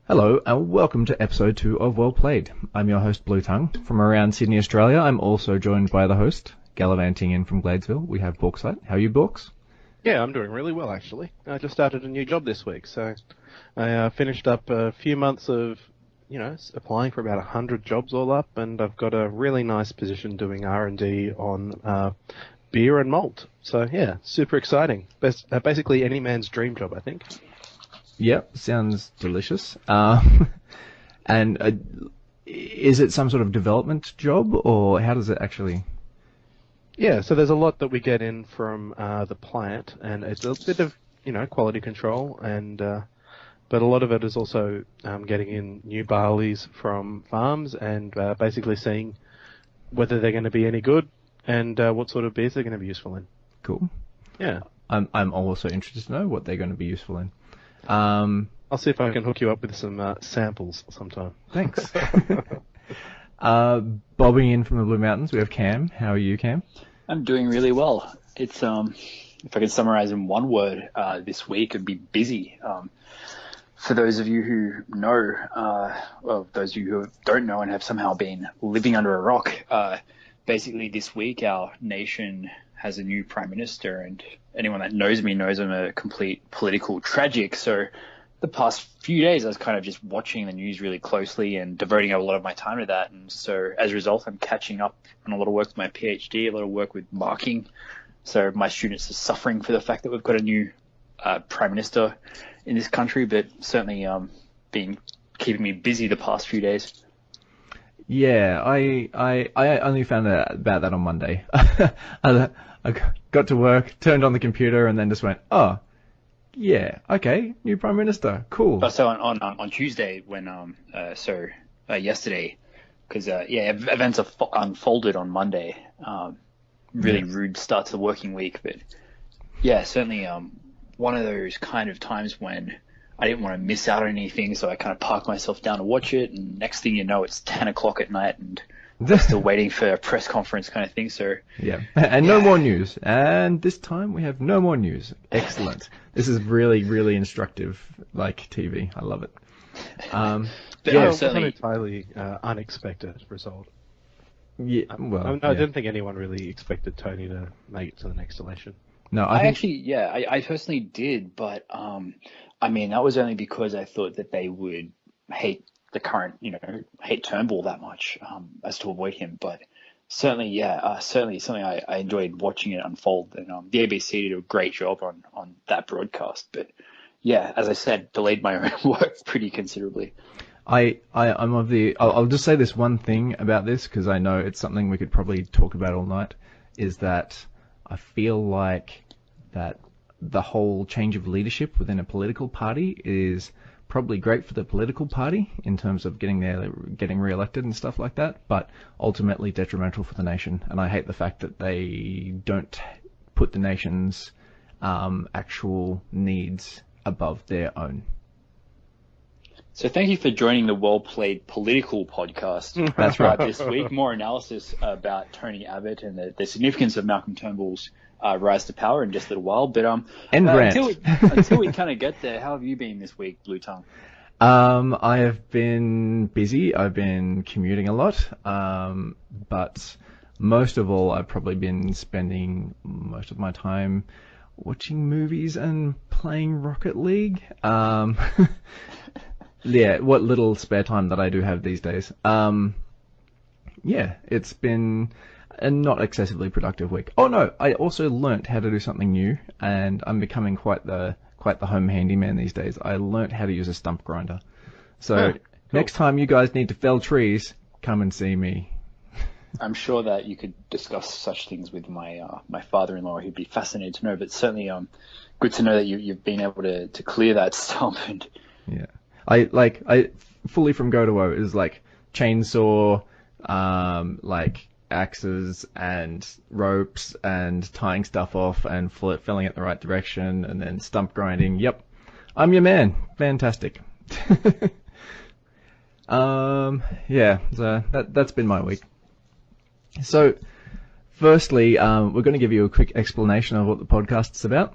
Hello and welcome to episode 2 of Well Played. I'm your host Bluetongue from around Sydney, Australia. I'm also joined by the host, gallivanting in from Gladesville. We have Bauxite. How are you, Baux? Yeah, I'm doing really well actually. I just started a new job this week, so I finished up a few months of, applying for about 100 jobs all up, and I've got a really nice position doing R&D on beer and malt. So yeah, super exciting. Basically any man's dream job, I think. Yep, sounds delicious. And is it some sort of development job, or how does it actually... Yeah, so there's a lot that we get in from the plant, and it's a bit of, quality control, and but a lot of it is also getting in new barleys from farms and basically seeing whether they're going to be any good and what sort of beers they're going to be useful in. Cool. Yeah. I'm also interested to know what they're going to be useful in. I'll see if I can hook you up with some samples sometime. Thanks. Bobbing in from the Blue Mountains, we have Cam. How are you, Cam? I'm doing really well. It's if I could summarize in one word, this week it'd be busy. For those of you who know, well, those of you who don't know and have somehow been living under a rock, basically this week our nation has a new prime minister, and anyone that knows me knows I'm a complete political tragic. So the past few days I was kind of just watching the news really closely and devoting a lot of my time to that. And so as a result, I'm catching up on a lot of work with my PhD, a lot of work with marking. So my students are suffering for the fact that we've got a new prime minister in this country, but certainly keeping me busy the past few days. Yeah, I only found out about that on Monday. I got to work, turned on the computer, and then just went, oh, yeah, okay, new prime minister, cool. So on Tuesday, when yesterday, because events are unfolded on Monday. Really rude start to the working week, but yeah, certainly one of those kind of times when I didn't want to miss out on anything, so I kind of parked myself down to watch it, and next thing you know, it's 10 o'clock at night, and we're still waiting for a press conference kind of thing, so... Yeah, and no more news. And this time we have no more news. Excellent. This is really, really instructive, like TV. I love it. It's an entirely unexpected result. Yeah, well... I didn't think anyone really expected Tony to make it to the next election. No, I personally did, but that was only because I thought that they would hate the current, hate Turnbull that much as to avoid him. But certainly something I enjoyed watching it unfold. And the ABC did a great job on that broadcast. But yeah, as I said, delayed my own work pretty considerably. I'll just say this one thing about this, because I know it's something we could probably talk about all night, is that I feel like that the whole change of leadership within a political party is probably great for the political party in terms of getting re-elected and stuff like that, but ultimately detrimental for the nation. And I hate the fact that they don't put the nation's actual needs above their own. So thank you for joining the Well Played political podcast. That's right. This week, more analysis about Tony Abbott and the significance of Malcolm Turnbull's rise to power in just a little while. But until we kind of get there, how have you been this week, Bluetongue? I have been busy. I've been commuting a lot, but most of all, I've probably been spending most of my time watching movies and playing Rocket League. Yeah, what little spare time that I do have these days. Yeah, it's been a not excessively productive week. Oh no, I also learnt how to do something new, and I'm becoming quite the home handyman these days. I learnt how to use a stump grinder. So cool. Next time you guys need to fell trees, come and see me. I'm sure that you could discuss such things with my father-in-law. He'd be fascinated to know, but certainly good to know that you've been able to clear that stump. And yeah. I fully from go to woe is like chainsaw, like axes and ropes and tying stuff off and filling it the right direction and then stump grinding. Yep, I'm your man. Fantastic. Yeah, so that's been my week. So Firstly, we're going to give you a quick explanation of what the podcast's about.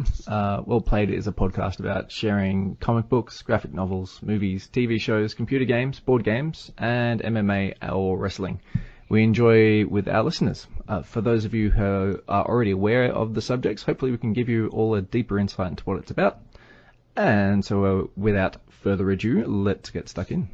Well Played is a podcast about sharing comic books, graphic novels, movies, TV shows, computer games, board games, and MMA or wrestling. We enjoy with our listeners. For those of you who are already aware of the subjects, hopefully we can give you all a deeper insight into what it's about. And so without further ado, let's get stuck in.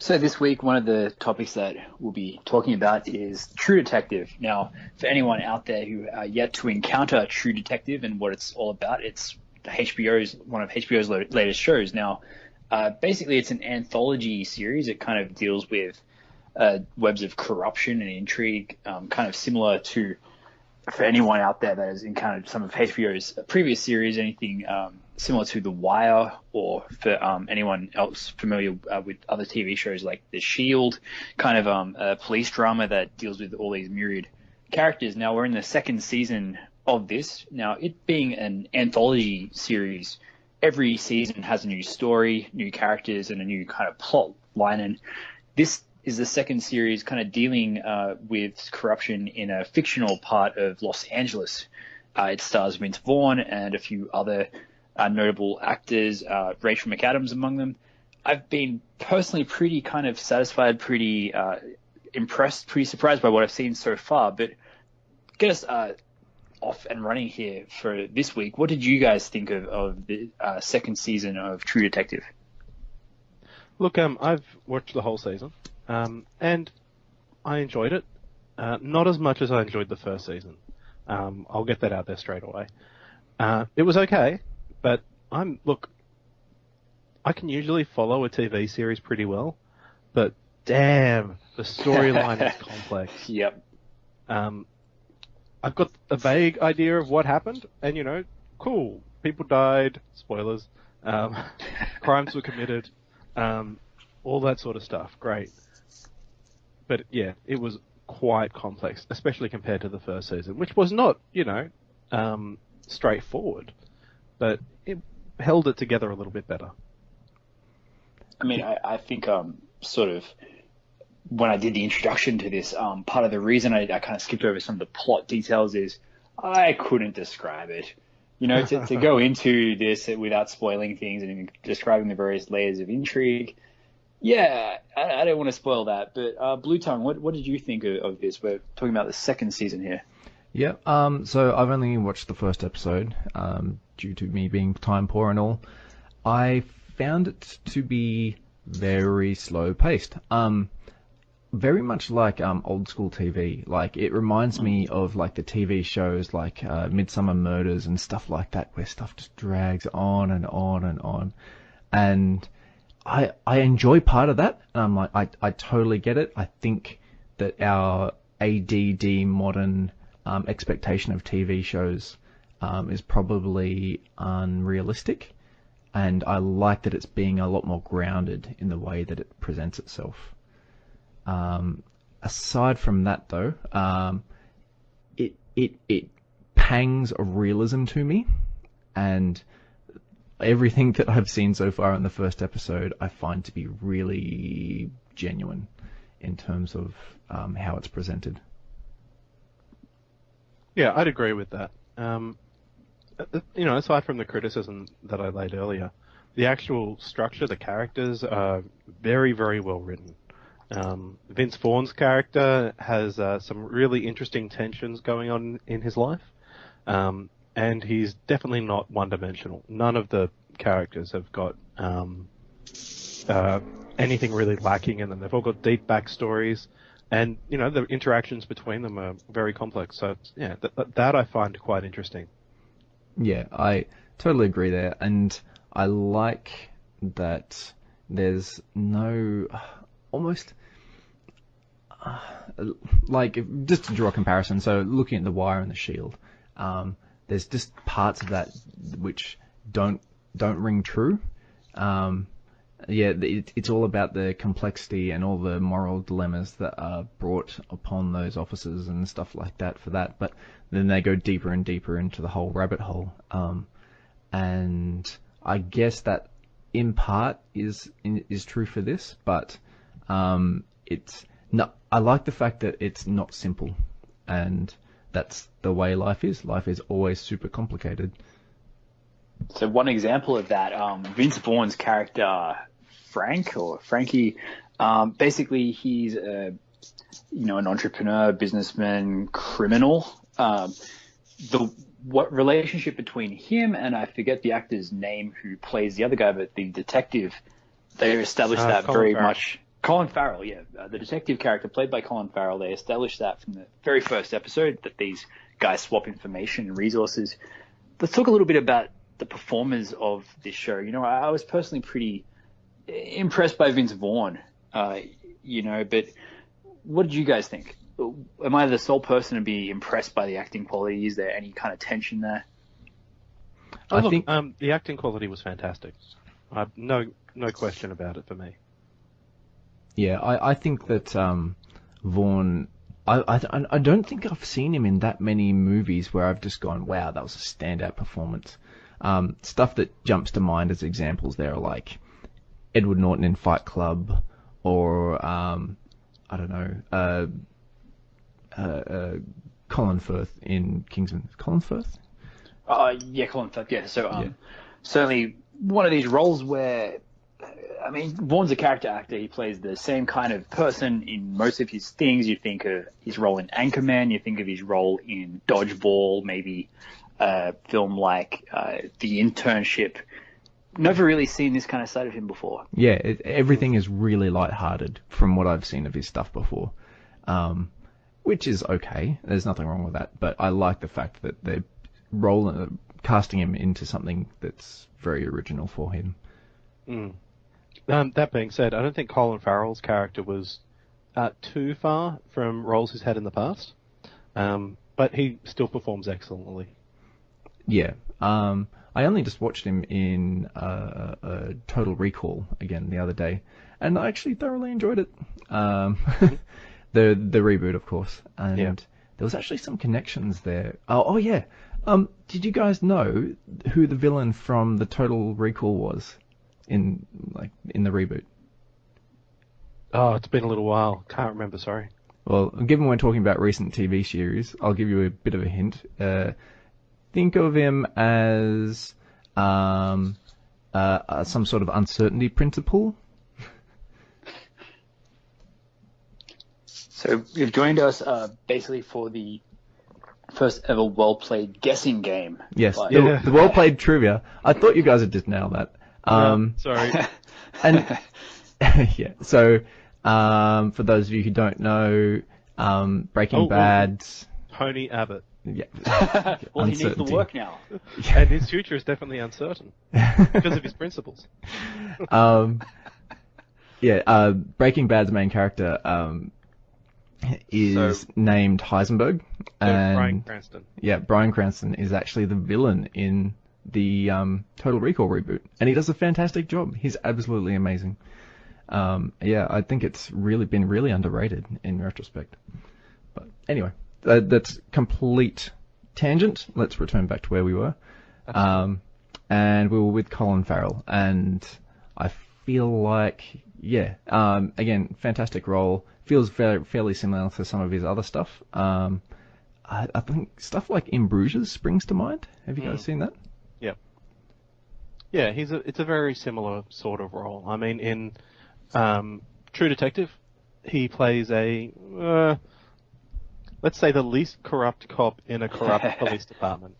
So this week, one of the topics that we'll be talking about is True Detective. Now, for anyone out there who are yet to encounter True Detective and what it's all about, it's one of HBO's latest shows. Now, basically, it's an anthology series. It kind of deals with webs of corruption and intrigue, kind of similar to, for anyone out there that has encountered some of HBO's previous series, anything similar to The Wire, or for anyone else familiar with other TV shows like The Shield, kind of a police drama that deals with all these myriad characters. Now we're in the second season of this. Now, it being an anthology series, every season has a new story, new characters, and a new kind of plot line, and this is the second series kind of dealing with corruption in a fictional part of Los Angeles. It stars Vince Vaughn and a few other notable actors, Rachel McAdams among them. I've been personally pretty kind of satisfied, pretty impressed, pretty surprised by what I've seen so far. But get us off and running here for this week. What did you guys think of the second season of True Detective? Look, I've watched the whole season, and I enjoyed it. Not as much as I enjoyed the first season. I'll get that out there straight away. It was okay, but I can usually follow a TV series pretty well, but damn, the storyline is complex. Yep. I've got a vague idea of what happened, and cool, people died, spoilers, crimes were committed, all that sort of stuff, great. But yeah, it was quite complex, especially compared to the first season, which was not, straightforward, but it held it together a little bit better. I mean, I think sort of when I did the introduction to this, part of the reason I kind of skipped over some of the plot details is I couldn't describe it. To go into this without spoiling things and describing the various layers of intrigue, yeah, I don't want to spoil that. But Bluetongue, what did you think of this? We're talking about the second season here. Yeah, so I've only watched the first episode due to me being time poor and all. I found it to be very slow paced. Very much like old school TV. Like, it reminds me of like the TV shows like Midsummer Murders and stuff like that, where stuff just drags on and on and on. And I enjoy part of that, and I'm like, I totally get it. I think that our ADD modern expectation of TV shows is probably unrealistic, and I like that it's being a lot more grounded in the way that it presents itself. Aside from that, though, it pangs of realism to me, and everything that I've seen so far in the first episode I find to be really genuine in terms of how it's presented. Yeah, I'd agree with that. Aside from the criticism that I laid earlier, the actual structure, the characters are very, very well written. Vince Vaughn's character has some really interesting tensions going on in his life, and he's definitely not one-dimensional. None of the characters have got anything really lacking in them. They've all got deep backstories, and the interactions between them are very complex. So yeah, that I find quite interesting. Yeah, I totally agree there, and I like that there's no almost just to draw a comparison. So looking at The Wire and The Shield, there's just parts of that which don't ring true. It's all about the complexity and all the moral dilemmas that are brought upon those officers and stuff like that for that. But then they go deeper and deeper into the whole rabbit hole. And I guess that in part is true for this, but it's No, I like the fact that it's not simple, and that's the way life is. Life is always super complicated. So one example of that, Vince Vaughn's character, Frank or Frankie, basically he's an entrepreneur, businessman, criminal. What relationship between him and I forget the actor's name who plays the other guy, but the detective, they established that Colin very Farrell. much. Colin Farrell, yeah, the detective character played by Colin Farrell. They established that from the very first episode that these guys swap information and resources. Let's talk a little bit about the performers of this show. I was personally pretty impressed by Vince Vaughn, but what did you guys think? Am I the sole person to be impressed by the acting quality? Is there any kind of tension there? Oh, I look, think the acting quality was fantastic. No question about it for me. Yeah, I think that Vaughn. I don't think I've seen him in that many movies where I've just gone, wow, that was a standout performance. Stuff that jumps to mind as examples there are like Edward Norton in Fight Club, or I don't know, Colin Firth in Kingsman. Colin Firth? Yeah, Colin Firth. Yeah, so certainly one of these roles where, Vaughn's a character actor. He plays the same kind of person in most of his things. You think of his role in Anchorman. You think of his role in Dodgeball, maybe a film like The Internship. Never really seen this kind of side of him before. Yeah, everything is really lighthearted from what I've seen of his stuff before, which is okay. There's nothing wrong with that. But I like the fact that they're casting him into something that's very original for him. Mm. That being said, I don't think Colin Farrell's character was too far from roles he's had in the past, but he still performs excellently. Yeah. I only just watched him in Total Recall again the other day, and I actually thoroughly enjoyed it. The reboot, of course, and there was actually some connections there. Oh yeah. Did you guys know who the villain from the Total Recall was in the reboot? Oh, it's been a little while. Can't remember, sorry. Well, given we're talking about recent TV series, I'll give you a bit of a hint. Think of him as some sort of uncertainty principle. So you've joined us basically for the first ever well-played guessing game. Yes, the well-played trivia. I thought you guys had just nailed that. Sorry. And yeah, so for those of you who don't know, Breaking Bad's Tony Abbott. Yeah. Well, he needs the work now. And his future is definitely uncertain because of his principles. Breaking Bad's main character is named Heisenberg. And Bryan Cranston. Yeah, Bryan Cranston is actually the villain in the Total Recall reboot. And he does a fantastic job. He's absolutely amazing. I think it's really been really underrated in retrospect. But anyway, that's complete tangent. Let's return back to where we were. And we were with Colin Farrell. And I feel like, again, fantastic role. Feels fairly similar to some of his other stuff. I think stuff like In Bruges springs to mind. Have you guys seen that? Yeah. Yeah, it's a very similar sort of role. I mean, in True Detective, he plays let's say the least corrupt cop in a corrupt police department.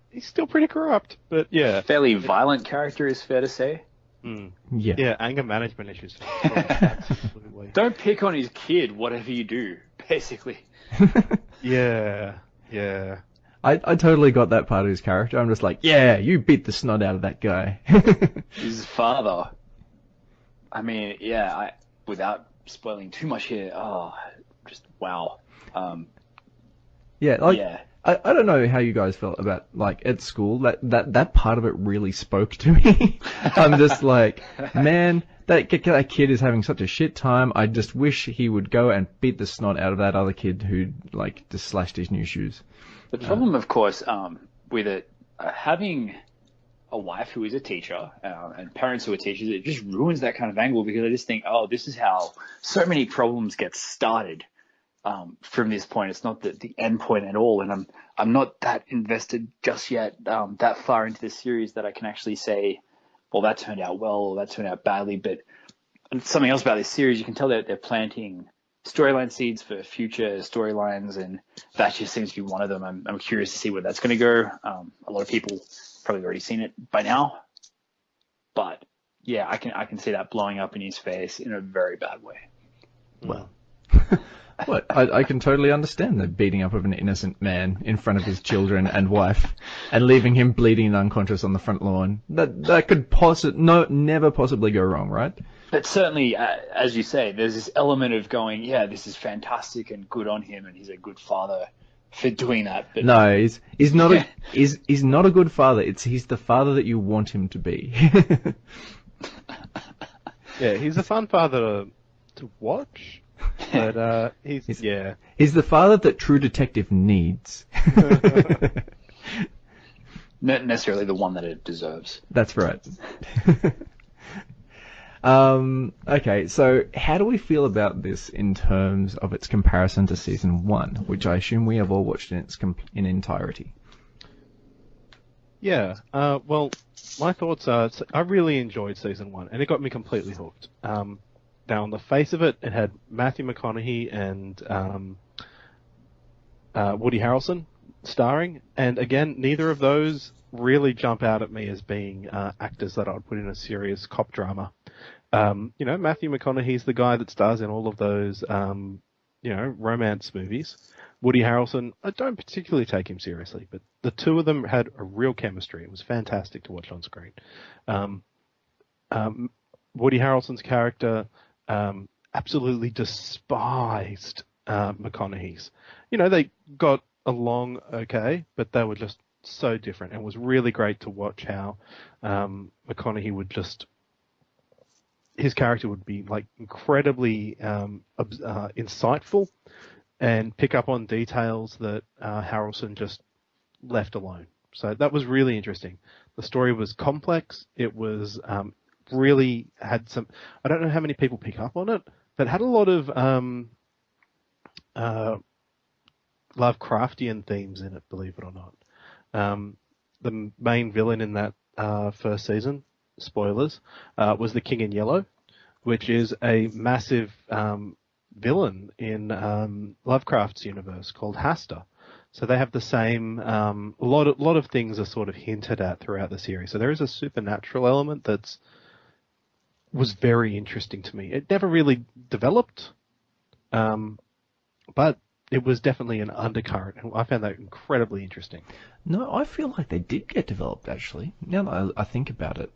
He's still pretty corrupt, but yeah. Fairly violent character, is fair to say. Mm. Yeah. Yeah, anger management issues. Absolutely. Don't pick on his kid, whatever you do, basically. Yeah. I totally got that part of his character. I'm just like, yeah, you beat the snot out of that guy. His father. I mean, without spoiling too much here, just wow. I don't know how you guys felt about, like, at school, that part of it really spoke to me. I'm just like, man, that kid is having such a shit time. I just wish he would go and beat the snot out of that other kid who, like, just slashed his new shoes. The problem, of course, with it, having a wife who is a teacher and parents who are teachers, it just ruins that kind of angle, because I just think, oh, this is how so many problems get started. From this point, it's not the end point at all, and I'm not that invested just yet, that far into the series that I can actually say, well, that turned out well or that turned out badly. But something else about this series, you can tell that they're planting storyline seeds for future storylines, and that just seems to be one of them. I'm curious to see where that's going to go. A lot of people probably already seen it by now, but yeah, I can see that blowing up in his face in a very bad way. Well. What? I can totally understand the beating up of an innocent man in front of his children and wife, and leaving him bleeding and unconscious on the front lawn. That could never possibly go wrong, right? But certainly, as you say, there's this element of going, yeah, this is fantastic and good on him, and he's a good father for doing that. But no, he's not he's not a good father. He's the father that you want him to be. Yeah, he's a fun father to watch. But he's the father that True Detective needs. Not necessarily the one that it deserves. That's right. Okay, so how do we feel about this in terms of its comparison to season 1, which I assume we have all watched in its in entirety? Yeah. Well, my thoughts are, I really enjoyed season 1, and it got me completely hooked. Now, on the face of it, it had Matthew McConaughey and Woody Harrelson starring, and again, neither of those really jump out at me as being actors that I would put in a serious cop drama. Matthew McConaughey's the guy that stars in all of those, romance movies. Woody Harrelson, I don't particularly take him seriously, but the two of them had a real chemistry. It was fantastic to watch on screen. Woody Harrelson's character absolutely despised McConaughey's. They got along okay, but they were just so different. And it was really great to watch how McConaughey would his character would be like incredibly insightful and pick up on details that Harrelson just left alone. So that was really interesting. The story was complex. It was really had some, I don't know how many people pick up on it, but had a lot of Lovecraftian themes in it, believe it or not. The main villain in that first season, spoilers, was the King in Yellow, which is a massive villain in Lovecraft's universe called Hasta. So they have the same, a lot of things are sort of hinted at throughout the series. So there is a supernatural element was very interesting to me. It never really developed, but it was definitely an undercurrent, and I found that incredibly interesting. No, I feel like they did get developed, actually. Now that I think about it,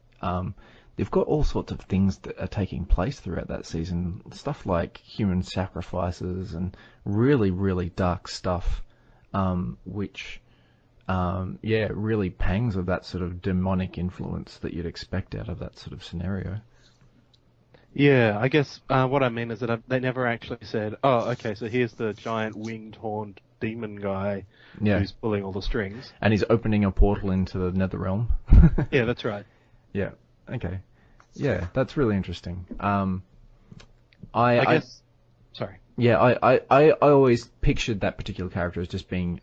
they've got all sorts of things that are taking place throughout that season. Stuff like human sacrifices and really, really dark stuff, which, really pangs of that sort of demonic influence that you'd expect out of that sort of scenario. Yeah, I guess what I mean is that they never actually said, oh, okay, so here's the giant winged horned demon guy who's pulling all the strings. And he's opening a portal into the Netherrealm. Yeah, that's right. Yeah, okay. Yeah, that's really interesting. I guess... Sorry. Yeah, I always pictured that particular character as just being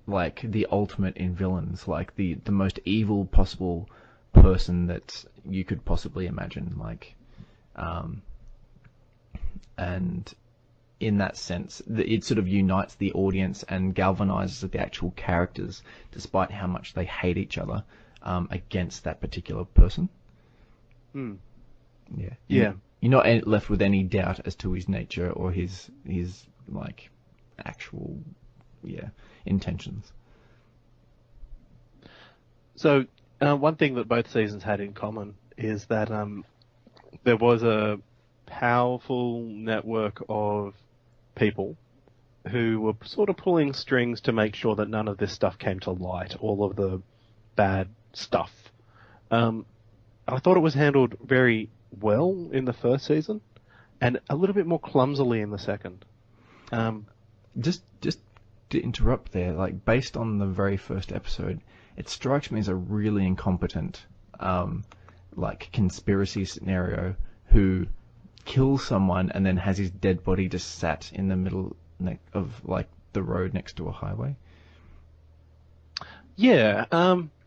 like the ultimate in villains, like the most evil possible person that you could possibly imagine, like... and in that sense, it sort of unites the audience and galvanizes the actual characters, despite how much they hate each other, against that particular person. Mm. Yeah. Yeah. You're not left with any doubt as to his nature or his like actual, intentions. So, one thing that both seasons had in common is that there was a powerful network of people who were sort of pulling strings to make sure that none of this stuff came to light, all of the bad stuff. I thought it was handled very well in the first season, and a little bit more clumsily in the second. Just to interrupt there, like based on the very first episode, it strikes me as a really incompetent like conspiracy scenario who kills someone and then has his dead body just sat in the middle of like the road next to a highway. Yeah,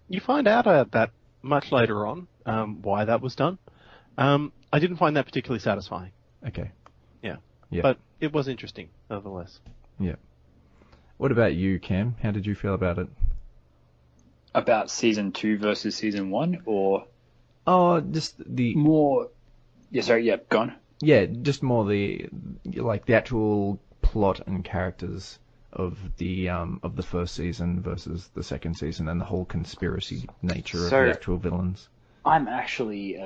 you find out that much later on why that was done. I didn't find that particularly satisfying. Okay. Yeah. Yeah. But it was interesting, nonetheless. Yeah. What about you, Cam? How did you feel about it? About season 2 versus season 1, or Oh, just the more? Yeah, sorry. Yeah, go on. yeah, just more the actual plot and characters of the first season versus the second season, and the whole conspiracy nature of the actual villains. I'm actually,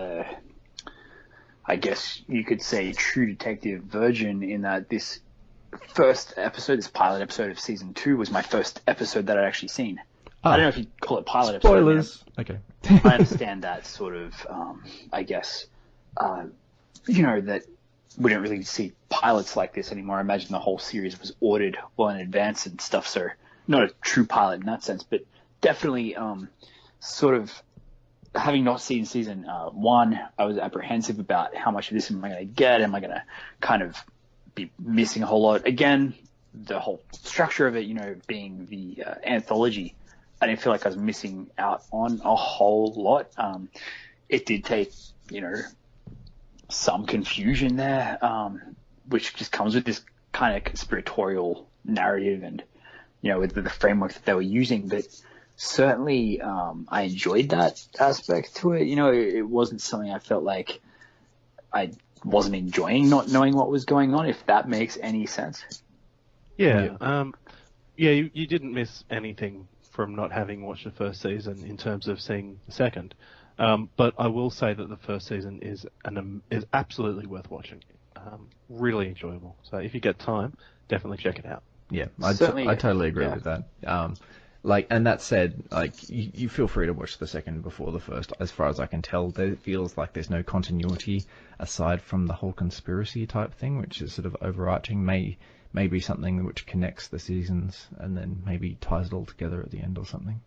I guess you could say, True Detective virgin in that this first episode, this pilot episode of season 2, was my first episode that I'd actually seen. I don't know if you call it pilot Spoilers. episode. Okay. I understand that sort of, I guess, that we don't really see pilots like this anymore. I imagine the whole series was ordered well in advance and stuff, so not a true pilot in that sense, but definitely sort of having not seen season 1, I was apprehensive about how much of this am I going to get? Am I going to kind of be missing a whole lot? Again, the whole structure of it, being the anthology, I didn't feel like I was missing out on a whole lot. It did take, some confusion there, which just comes with this kind of conspiratorial narrative and, with the framework that they were using. But certainly I enjoyed that aspect to it. It wasn't something I felt like I wasn't enjoying not knowing what was going on, if that makes any sense. Yeah. You didn't miss anything from not having watched the first season in terms of seeing the second. But I will say that the first season is absolutely worth watching. Really enjoyable. So if you get time, definitely check it out. Yeah, I totally agree with that. And that said, you feel free to watch the second before the first. As far as I can tell, it feels like there's no continuity aside from the whole conspiracy type thing, which is sort of overarching. Maybe something which connects the seasons and then maybe ties it all together at the end or something.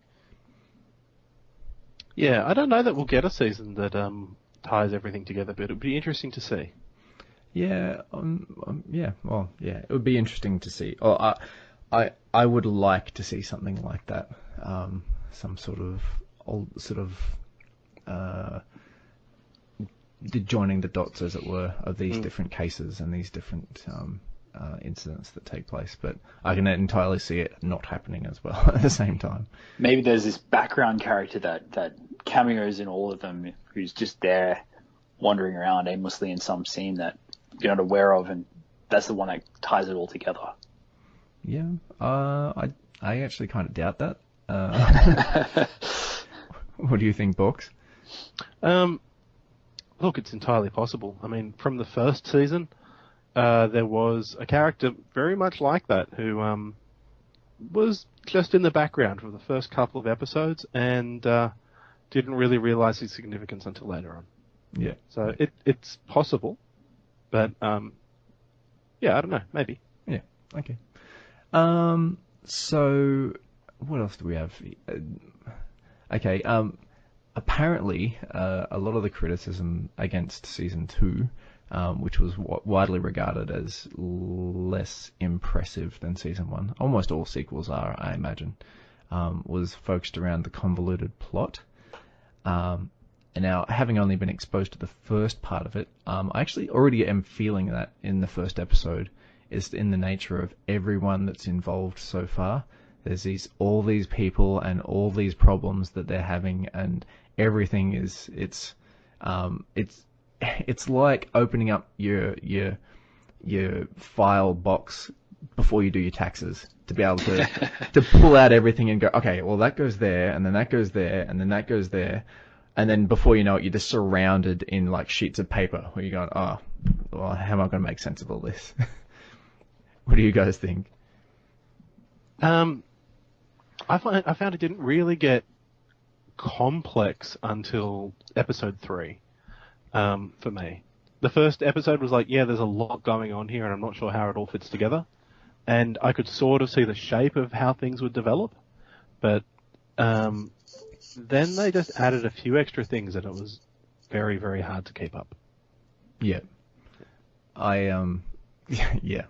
Yeah, I don't know that we'll get a season that ties everything together, but it would be interesting to see. Yeah, it would be interesting to see. Oh, I would like to see something like that. Some sort of joining the dots, as it were, of these different cases and these different incidents that take place. But I can entirely see it not happening as well at the same time. Maybe there's this background character that cameos in all of them, who's just there wandering around aimlessly in some scene that you're not aware of, and that's the one that ties it all together. Yeah, I actually kind of doubt that. What do you think, Box? Look, it's entirely possible. I mean, from the first season, there was a character very much like that who was just in the background for the first couple of episodes and didn't really realize his significance until later on. Yeah. So it's possible, but I don't know, maybe. Yeah. Okay. So what else do we have? Okay. Apparently, a lot of the criticism against season 2, which was widely regarded as less impressive than season 1, almost all sequels are, I imagine, was focused around the convoluted plot. And now, having only been exposed to the first part of it, I actually already am feeling that in the first episode is in the nature of everyone that's involved so far. There's all these people and all these problems that they're having, and everything it's like opening up your file box before you do your taxes to be able to to pull out everything and go, okay, well that goes there, and then that goes there, and then that goes there, and then before you know it, you're just surrounded in like sheets of paper where you're going, oh, well, how am I going to make sense of all this? What do you guys think? I found it didn't really get complex until episode 3, for me. The first episode was like, yeah, there's a lot going on here, and I'm not sure how it all fits together. And I could sort of see the shape of how things would develop, but then they just added a few extra things, and it was very, very hard to keep up. Yeah. Yeah,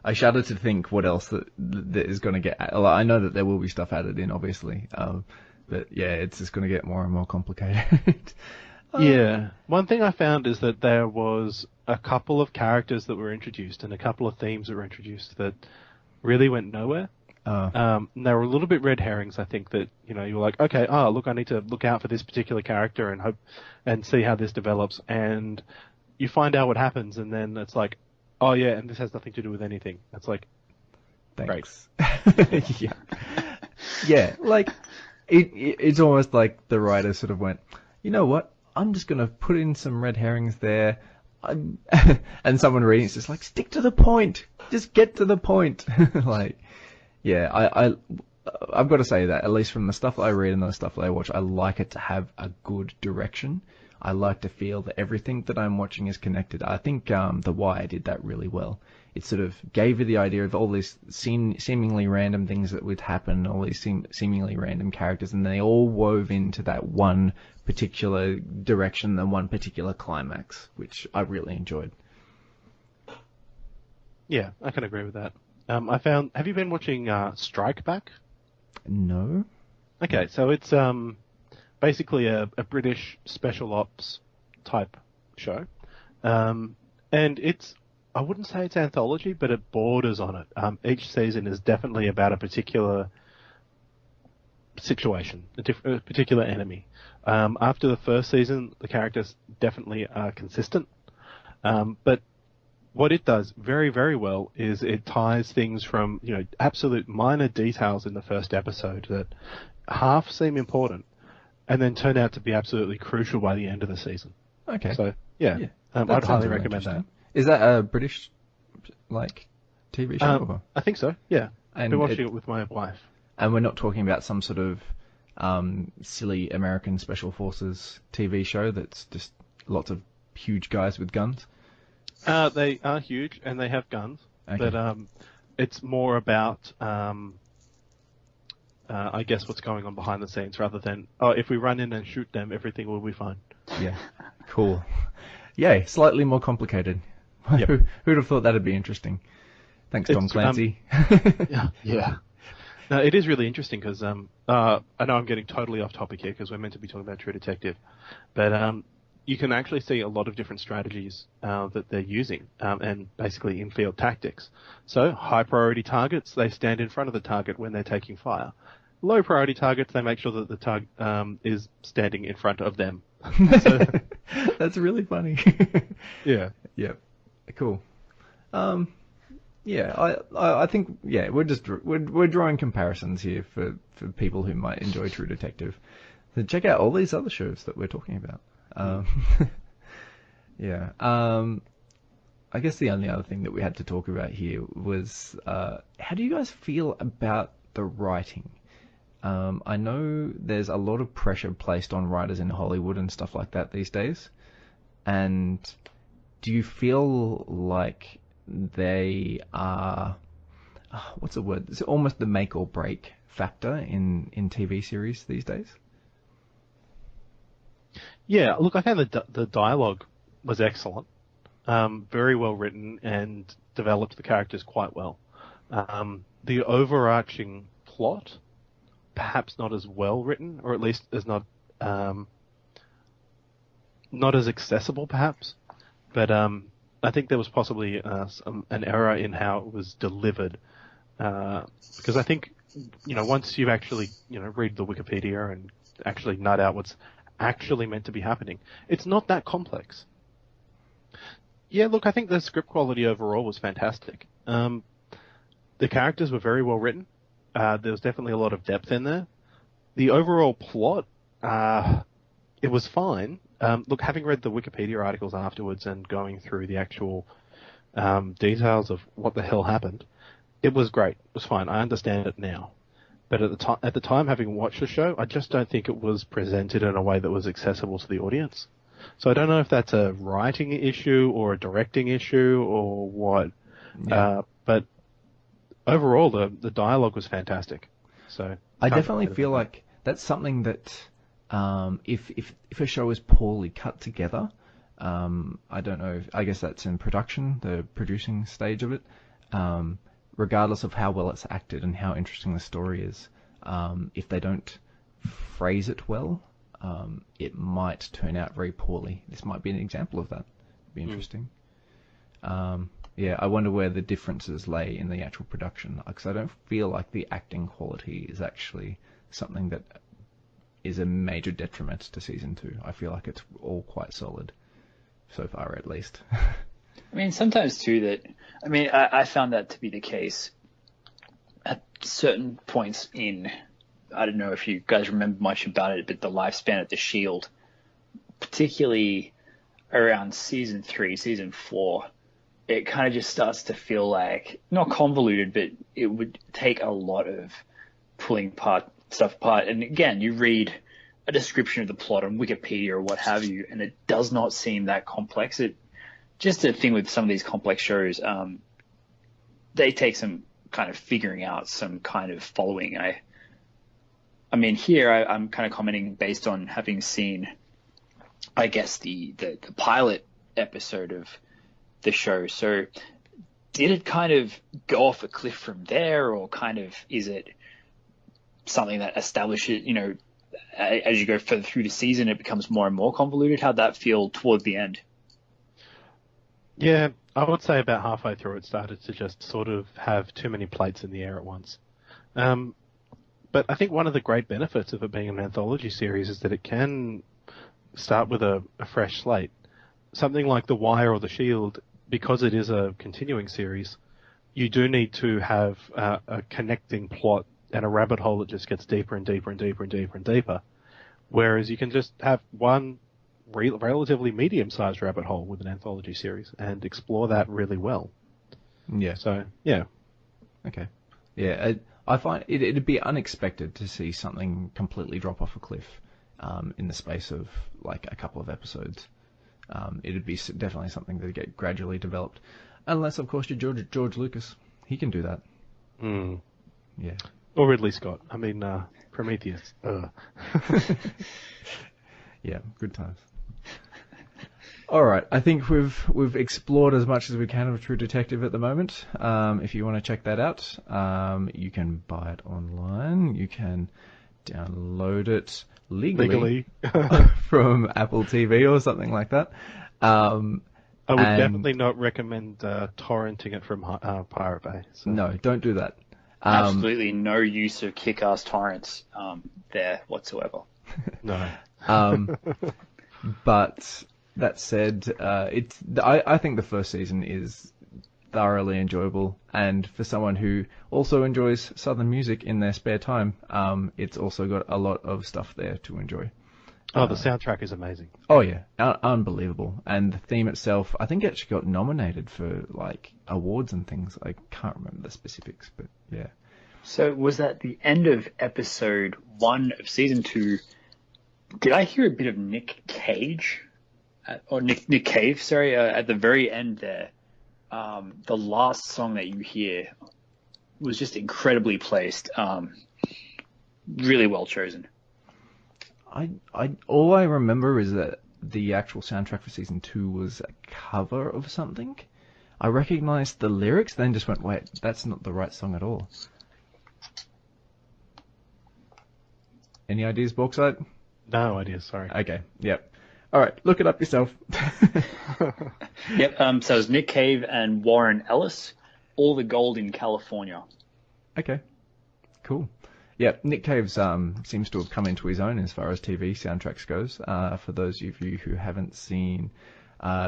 I shudder to think what else that is going to get. I know that there will be stuff added in, obviously, but yeah, it's just going to get more and more complicated. Yeah. One thing I found is that there was a couple of characters that were introduced and a couple of themes that were introduced that really went nowhere. And they were a little bit red herrings. I think that you were like, okay, look, I need to look out for this particular character and hope and see how this develops, and you find out what happens, and then it's like, oh yeah, and this has nothing to do with anything. It's like, thanks. Great. Yeah. Like it's almost like the writer sort of went, you know what? I'm just gonna put in some red herrings there. And someone reading it's just like, stick to the point. Just get to the point. Like, yeah, I've got to say that, at least from the stuff that I read and the stuff that I watch, I like it to have a good direction. I like to feel that everything that I'm watching is connected. I think The Wire did that really well. It sort of gave you the idea of all these seemingly random things that would happen, all these seemingly random characters, and they all wove into that one particular direction and one particular climax, which I really enjoyed. Yeah, I can agree with that. Have you been watching Strike Back? No. Okay, so it's basically a British special ops type show. And it's, I wouldn't say it's anthology, but it borders on it. Each season is definitely about a particular situation, a particular enemy. After the first season, the characters definitely are consistent. But what it does very, very well is it ties things from, absolute minor details in the first episode that half seem important and then turn out to be absolutely crucial by the end of the season. Okay. So, yeah. I'd highly recommend that. Is that a British, TV show? I think so, yeah. And I've been watching it with my wife. And we're not talking about some sort of silly American Special Forces TV show that's just lots of huge guys with guns? They are huge, and they have guns. Okay. But it's more about, I guess, what's going on behind the scenes, rather than, if we run in and shoot them, everything will be fine. Yeah, cool. Yay, slightly more complicated. Yep. Who'd have thought that'd be interesting? Thanks, Tom Clancy. Yeah. No, it is really interesting because I know I'm getting totally off topic here because we're meant to be talking about True Detective, but you can actually see a lot of different strategies that they're using, and basically in-field tactics. So high priority targets, they stand in front of the target when they're taking fire. Low priority targets, they make sure that the target is standing in front of them. So, that's really funny. Yeah. Yep. Cool. Yeah, I think we're drawing comparisons here for people who might enjoy True Detective. So check out all these other shows that we're talking about. Yeah. I guess the only other thing that we had to talk about here was how do you guys feel about the writing? I know there's a lot of pressure placed on writers in Hollywood and stuff like that these days. And do you feel like they are, what's the word? It's almost the make or break factor in TV series these days? Yeah, look, I found the dialogue was excellent. Very well written and developed the characters quite well. The overarching plot, perhaps not as well written, or at least is not as accessible, perhaps. But I think there was possibly an error in how it was delivered, because I think once you actually read the Wikipedia and actually nut out what's actually meant to be happening, it's not that complex. Yeah, look, I think the script quality overall was fantastic. The characters were very well written. There was definitely a lot of depth in there. The overall plot, it was fine. Look, having read the Wikipedia articles afterwards and going through the actual details of what the hell happened, it was great. It was fine. I understand it now. But at the time, having watched the show, I just don't think it was presented in a way that was accessible to the audience. So I don't know if that's a writing issue or a directing issue or what. Yeah. But overall, the dialogue was fantastic. So I definitely feel like that's something that If a show is poorly cut together, I don't know. I guess that's in production, the producing stage of it. Regardless of how well it's acted and how interesting the story is, if they don't phrase it well, it might turn out very poorly. This might be an example of that. It'd be interesting. Yeah, I wonder where the differences lay in the actual production, because I don't feel like the acting quality is actually something that is a major detriment to season 2. I feel like it's all quite solid, so far at least. I mean, sometimes too I found that to be the case at certain points in, I don't know if you guys remember much about it, but the lifespan of The Shield, particularly around season 3, season 4, it kind of just starts to feel like, not convoluted, but it would take a lot of pulling stuff apart. And again, you read a description of the plot on Wikipedia or what have you, and it does not seem that complex. Just a thing with some of these complex shows, they take some kind of figuring out, some kind of following. I mean, here I'm kind of commenting based on having seen, I guess, the pilot episode of the show. So did it kind of go off a cliff from there, or kind of is it something that establishes, as you go further through the season, it becomes more and more convoluted? How'd that feel toward the end? Yeah, I would say about halfway through it started to just sort of have too many plates in the air at once. But I think one of the great benefits of it being an anthology series is that it can start with a fresh slate. Something like The Wire or The Shield, because it is a continuing series, you do need to have a connecting plot and a rabbit hole that just gets deeper and deeper and deeper and deeper and deeper. Whereas you can just have one relatively medium-sized rabbit hole with an anthology series and explore that really well. Yeah. So, yeah. Okay. Yeah, I find it'd be unexpected to see something completely drop off a cliff in the space of like a couple of episodes. It'd be definitely something that would get gradually developed. Unless, of course, you're George Lucas. He can do that. Yeah. Or Ridley Scott. I mean, Prometheus. Yeah, good times. All right, I think we've explored as much as we can of True Detective at the moment. If you want to check that out, you can buy it online. You can download it legally. From Apple TV or something like that. I would definitely not recommend torrenting it from Pirate Bay. So. No, don't do that. Absolutely no use of kick-ass torrents there whatsoever. No. But that said, I think the first season is thoroughly enjoyable, and for someone who also enjoys Southern music in their spare time, it's also got a lot of stuff there to enjoy. Oh, the soundtrack is amazing. Oh yeah, unbelievable. And the theme itself, I think it actually got nominated for like awards and things. I can't remember the specifics, but yeah. So was that the end of episode 1 of season 2? Did I hear a bit of Nick Cage, or Nick Cave? Sorry, at the very end there. The last song that you hear was just incredibly placed. Really well chosen. All I remember is that the actual soundtrack for season 2 was a cover of something. I recognized the lyrics, then just went, wait, that's not the right song at all. Any ideas, Bauxite? No ideas, sorry. Okay, yep. All right, look it up yourself. Yep, so it was Nick Cave and Warren Ellis, All the Gold in California. Okay, cool. Yeah, Nick Cave's seems to have come into his own as far as TV soundtracks goes. For those of you who haven't seen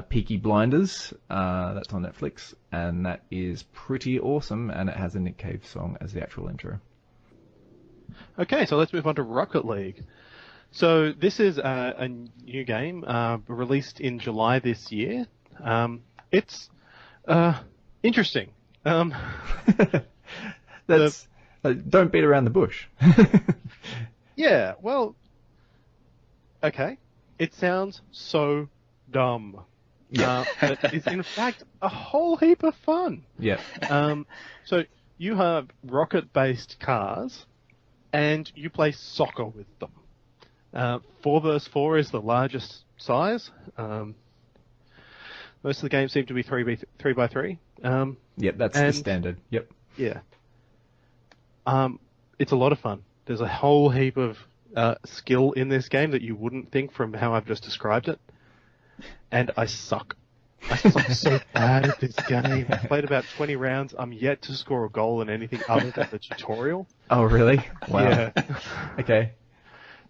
Peaky Blinders, that's on Netflix, and that is pretty awesome, and it has a Nick Cave song as the actual intro. Okay, so let's move on to Rocket League. So this is a new game released in July this year. It's interesting. That's don't beat around the bush. Yeah, well, okay. It sounds so dumb. Yeah. But it's in fact a whole heap of fun. Yeah. So you have rocket-based cars, and you play soccer with them. 4 versus 4 is the largest size. Most of the games seem to be 3 by 3. Yep, that's the standard. Yep. Yeah. It's a lot of fun. There's a whole heap of skill in this game that you wouldn't think from how I've just described it. And I suck. I suck so bad at this game. I played about 20 rounds. I'm yet to score a goal in anything other than the tutorial. Oh, really? Wow. Yeah. Okay.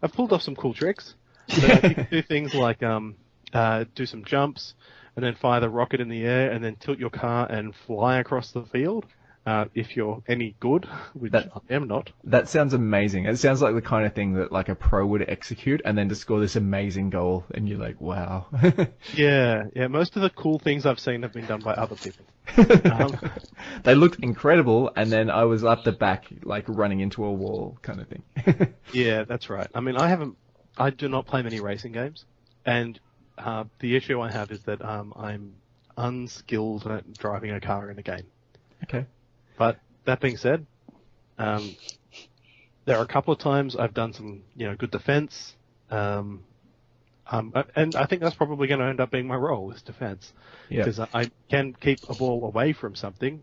I've pulled off some cool tricks. So you can do things like do some jumps, and then fire the rocket in the air, and then tilt your car and fly across the field. If you're any good, which I am not. That sounds amazing. It sounds like the kind of thing that like a pro would execute and then to score this amazing goal, and you're like, wow. Yeah. Most of the cool things I've seen have been done by other people. They looked incredible, and then I was up the back, like running into a wall, kind of thing. Yeah, that's right. I mean, I do not play many racing games, and the issue I have is that I'm unskilled at driving a car in a game. Okay. But that being said, there are a couple of times I've done some, good defense, and I think that's probably going to end up being my role, is defense, because I can keep a ball away from something,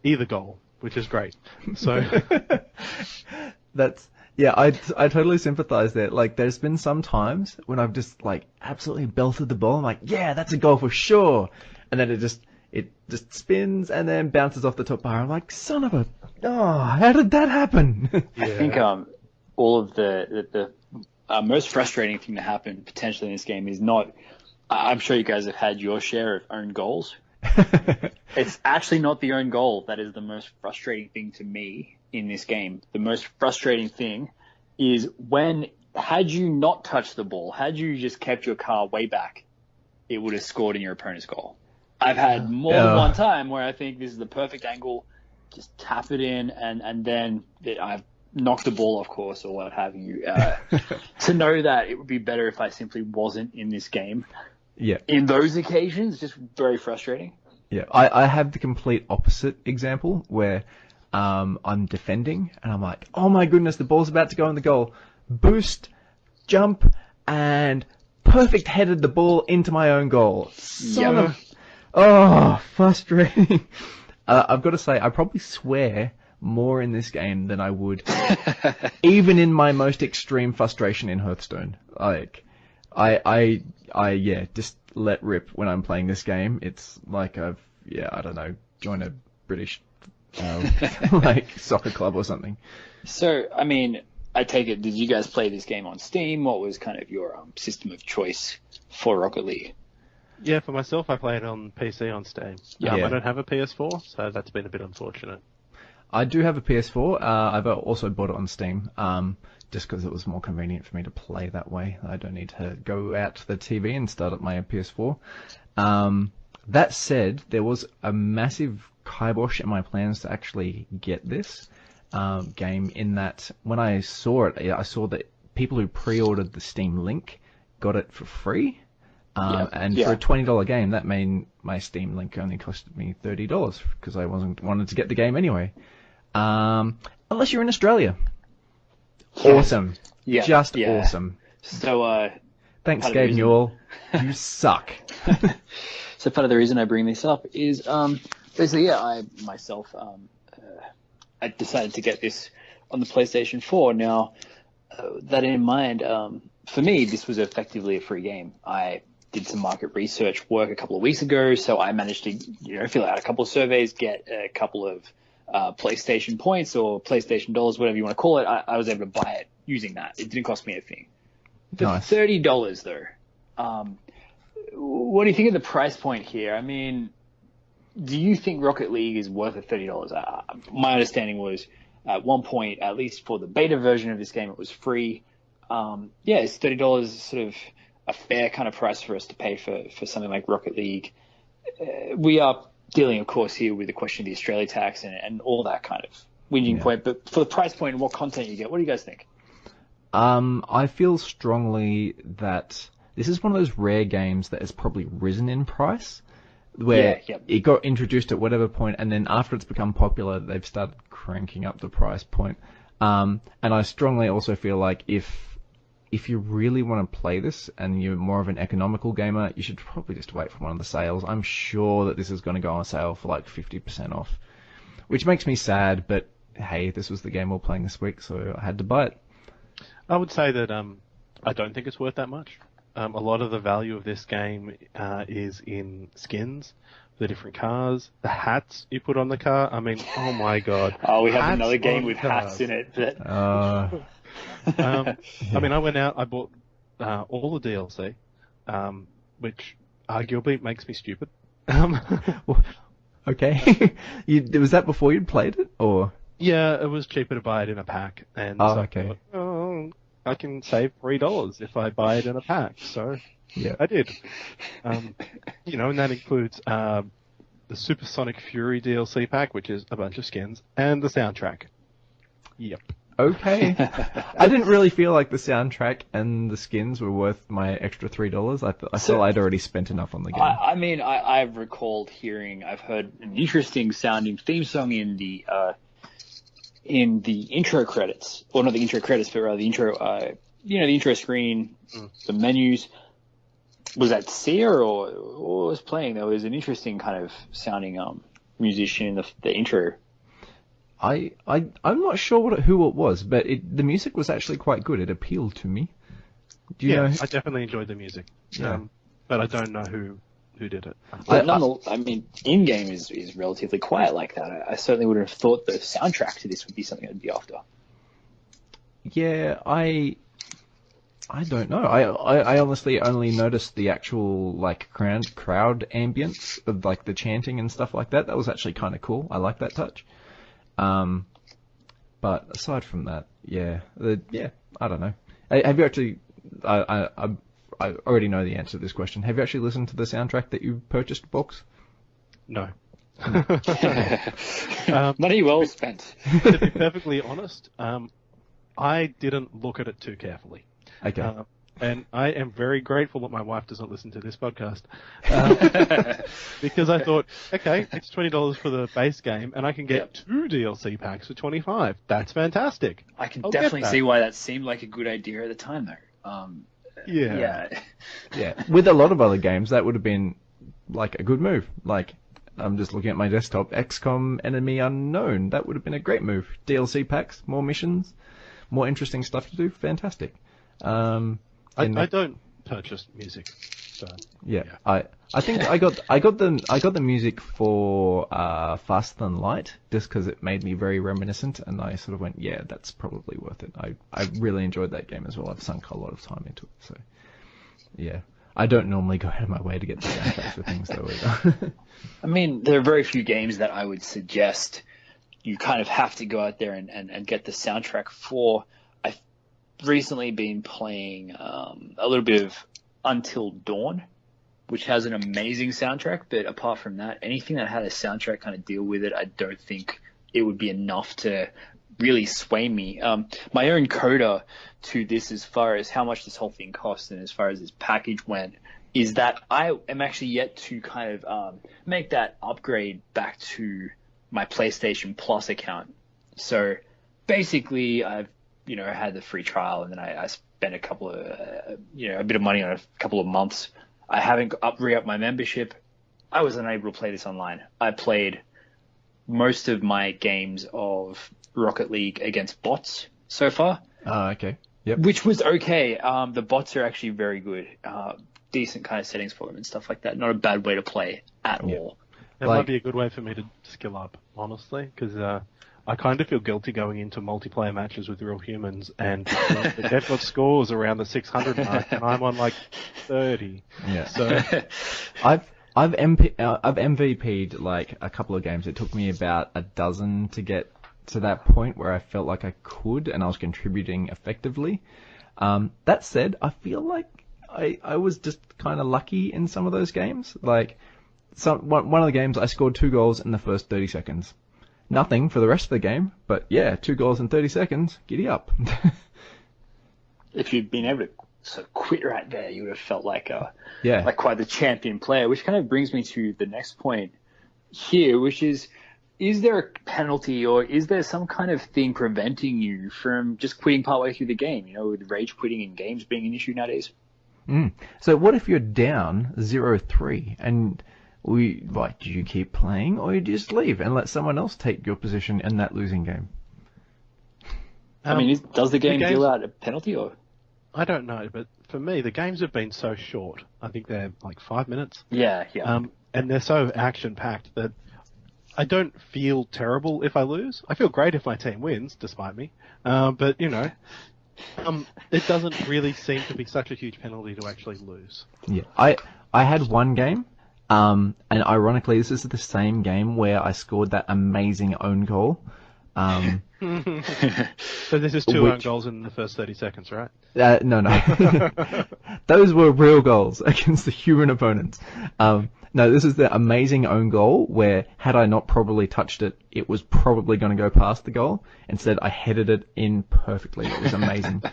either goal, which is great. So I totally sympathize there. Like, there's been some times when I've just like absolutely belted the ball. I'm like, yeah, that's a goal for sure, and then it just spins and then bounces off the top bar. I'm like, son of a... Oh, how did that happen? I think all of the most frustrating thing to happen potentially in this game is not... I'm sure you guys have had your share of own goals. It's actually not the own goal that is the most frustrating thing to me in this game. The most frustrating thing is when, had you not touched the ball, had you just kept your car way back, it would have scored in your opponent's goal. I've had more than one time where I think this is the perfect angle, just tap it in, and then I've knocked the ball off course or what have you. To know that it would be better if I simply wasn't in this game. Yeah. In those occasions, just very frustrating. Yeah, I have the complete opposite example where I'm defending and I'm like, oh my goodness, the ball's about to go in the goal. Boost, jump, and perfect headed the ball into my own goal. Son of... Oh, frustrating. I've got to say, I probably swear more in this game than I would even in my most extreme frustration in Hearthstone. Like, I just let rip when I'm playing this game. It's like I don't know, join a British like soccer club or something. So, I mean, I take it, did you guys play this game on Steam? What was kind of your system of choice for Rocket League? Yeah, for myself, I play it on PC on Steam. I don't have a PS4, so that's been a bit unfortunate. I do have a PS4. I've also bought it on Steam, just because it was more convenient for me to play that way. I don't need to go out to the TV and start up my PS4. That said, there was a massive kibosh in my plans to actually get this game, in that when I saw it, I saw that people who pre-ordered the Steam link got it for free. For a $20 game, that made my Steam link only costed me $30 because I wanted to get the game anyway. Unless you're in Australia. Awesome. Awesome. So, thanks, Gabe Newell. You suck. So part of the reason I bring this up is, basically, I myself, I decided to get this on the PlayStation 4. Now, that in mind, for me, this was effectively a free game. I did some market research work a couple of weeks ago, so I managed to, fill out a couple of surveys, get a couple of PlayStation points or PlayStation dollars, whatever you want to call it. I was able to buy it using that. It didn't cost me a thing. For $30, though, what do you think of the price point here? I mean, do you think Rocket League is worth a $30? My understanding was at one point, at least for the beta version of this game, it was free. Is $30 sort of a fair kind of price for us to pay for something like Rocket League? We are dealing, of course, here with the question of the Australia tax and all that kind of whinging point. But for the price point and what content you get, what do you guys think? I feel strongly that this is one of those rare games that has probably risen in price, where it got introduced at whatever point, and then after it's become popular, they've started cranking up the price point. And I strongly also feel like if if you really want to play this and you're more of an economical gamer, you should probably just wait for one of the sales. I'm sure that this is going to go on sale for like 50% off, which makes me sad, but hey, this was the game we were playing this week, so I had to buy it. I would say that I don't think it's worth that much. A lot of the value of this game is in skins, the different cars, the hats you put on the car. I mean, oh my god. Oh, we have Hats another game on with cars. hats in it. But... I mean, I went out, I bought all the DLC, which arguably makes me stupid. Okay. Was that before you'd played it, or? Yeah, it was cheaper to buy it in a pack, and Oh, so okay. I thought, I can save $3 if I buy it in a pack. So Yeah. I did. And that includes the Supersonic Fury DLC pack, which is a bunch of skins, and the soundtrack. Yep. Okay. I didn't really feel like the soundtrack and the skins were worth my extra $3. I thought I'd already spent enough on the game. I mean, I've recalled I've heard an interesting sounding theme song in the intro credits, or not the intro credits, but rather the intro, the intro screen, the menus. Was that Sia or what was playing? There was an interesting kind of sounding musician in the intro. I'm not sure who it was, but the music was actually quite good. It appealed to me. Do you know? I definitely enjoyed the music. Yeah. But I don't know who did it. But I mean, in-game is relatively quiet like that. I certainly would have thought the soundtrack to this would be something I'd be after. Yeah, I don't know. I honestly only noticed the actual like crowd ambience of like the chanting and stuff like that. That was actually kind of cool. I like that touch. But aside from that, I don't know. Have you actually? I already know the answer to this question. Have you actually listened to the soundtrack that you purchased, Box? No. Money well spent. To be perfectly honest, I didn't look at it too carefully. Okay. And I am very grateful that my wife doesn't listen to this podcast. Because I thought, okay, it's $20 for the base game, and I can get 2 DLC packs for $25. That's fantastic. I can definitely see why that seemed like a good idea at the time, though. Yeah. With a lot of other games, that would have been like a good move. Like, I'm just looking at my desktop, XCOM Enemy Unknown. That would have been a great move. DLC packs, more missions, more interesting stuff to do. Fantastic. I don't purchase music, so I think I got the music for Faster Than Light just because it made me very reminiscent, and I sort of went, yeah, that's probably worth it. I really enjoyed that game as well. I've sunk a lot of time into it, so yeah. I don't normally go out of my way to get the soundtracks for things though either. I mean, there are very few games that I would suggest you kind of have to go out there and get the soundtrack for. I've recently been playing a little bit of Until Dawn, which has an amazing soundtrack, but apart from that, anything that had a soundtrack kind of deal with it, I don't think it would be enough to really sway me. My own coda to this, as far as how much this whole thing cost and as far as this package went, is that I am actually yet to kind of make that upgrade back to my PlayStation Plus account. So basically, I've had the free trial, and then I spent a couple of a bit of money on a couple of months. I haven't re-upped my membership. I was unable to play this online. I played most of my games of Rocket League against bots so far. Okay. Yep. Which was okay. The bots are actually very good. Decent kind of settings for them and stuff like that. Not a bad way to play at all. That might be a good way for me to skill up, honestly, because I kind of feel guilty going into multiplayer matches with real humans, and they've got scores around the 600 mark, and I'm on like 30. Yeah. So I've MVP'd like a couple of games. It took me about a dozen to get to that point where I felt like I could, and I was contributing effectively. That said, I feel like I was just kind of lucky in some of those games. Like one of the games, I scored 2 goals in the first 30 seconds. Nothing for the rest of the game, but yeah, 2 goals in 30 seconds. Giddy up. If you'd been able to sort of quit right there, you would have felt like like quite the champion player, which kind of brings me to the next point here, which is is there a penalty or is there some kind of thing preventing you from just quitting partway through the game? You know, with rage quitting in games being an issue nowadays. So what if you're down 0-3 and do you keep playing or you just leave and let someone else take your position in that losing game? I mean, does the game deal out a penalty or? I don't know, but for me, the games have been so short. I think they're like 5 minutes. Yeah. And they're so action-packed that I don't feel terrible if I lose. I feel great if my team wins, despite me. But, you know, it doesn't really seem to be such a huge penalty to actually lose. Yeah, I had one game, and ironically, this is the same game where I scored that amazing own goal. So this is two own goals in the first 30 seconds, right? No. Those were real goals against the human opponents. No, this is the amazing own goal where had I not probably touched it, it was probably going to go past the goal. Instead, I headed it in perfectly. It was amazing.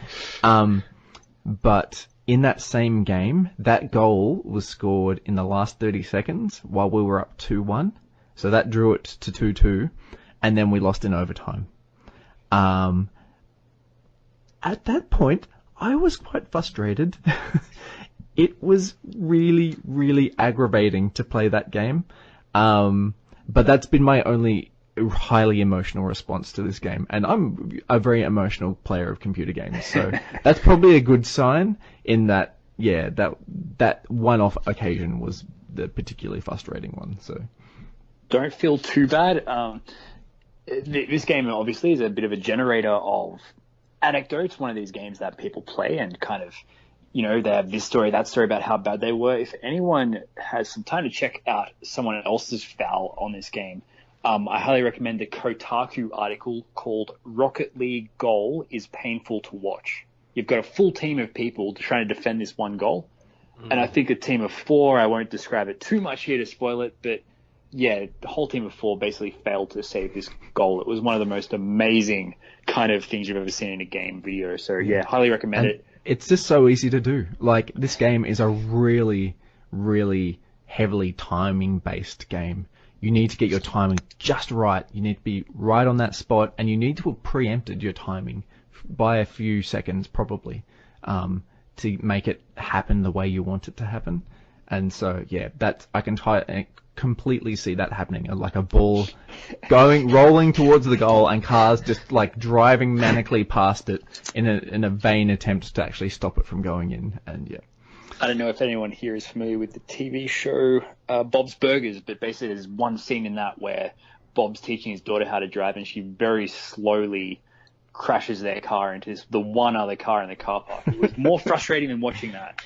But in that same game, that goal was scored in the last 30 seconds while we were up 2-1. So that drew it to 2-2, and then we lost in overtime. At that point, I was quite frustrated. It was really, really aggravating to play that game. But that's been my only highly emotional response to this game. And I'm a very emotional player of computer games. So that's probably a good sign in that, yeah, that one-off occasion was the particularly frustrating one. So don't feel too bad. This game obviously is a bit of a generator of anecdotes. One of these games that people play and kind of, you know, they have this story, that story about how bad they were. If anyone has some time to check out someone else's foul on this game, I highly recommend the Kotaku article called Rocket League Goal is Painful to Watch. You've got a full team of people trying to defend this one goal. And I think a team of 4, I won't describe it too much here to spoil it, but yeah, the whole team of 4 basically failed to save this goal. It was one of the most amazing kind of things you've ever seen in a game video. So yeah, highly recommend it. It's just so easy to do. Like, this game is a really, really heavily timing-based game. You need to get your timing just right. You need to be right on that spot, and you need to have preempted your timing by a few seconds, probably, to make it happen the way you want it to happen. And so, yeah, I can completely see that happening. Like a ball rolling towards the goal and cars just like driving manically past it in a vain attempt to actually stop it from going in. And yeah. I don't know if anyone here is familiar with the TV show Bob's Burgers, but basically there's one scene in that where Bob's teaching his daughter how to drive and she very slowly crashes their car into the one other car in the car park. It was more frustrating than watching that.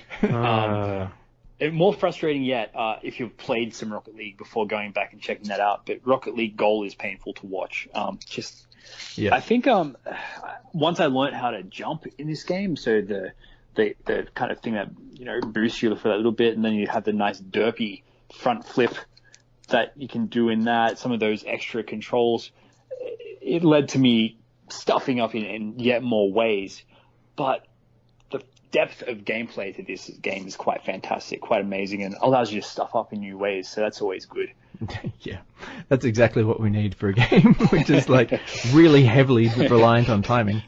More frustrating yet if you've played some Rocket League before going back and checking that out. But Rocket League Goal is painful to watch. I think once I learned how to jump in this game, so the kind of thing that, you know, boosts you for that little bit, and then you have the nice derpy front flip that you can do in that, some of those extra controls, it led to me stuffing up in yet more ways. But the depth of gameplay to this game is quite fantastic, quite amazing, and allows you to stuff up in new ways, so that's always good. Yeah, that's exactly what we need for a game, which is like really heavily reliant on timing.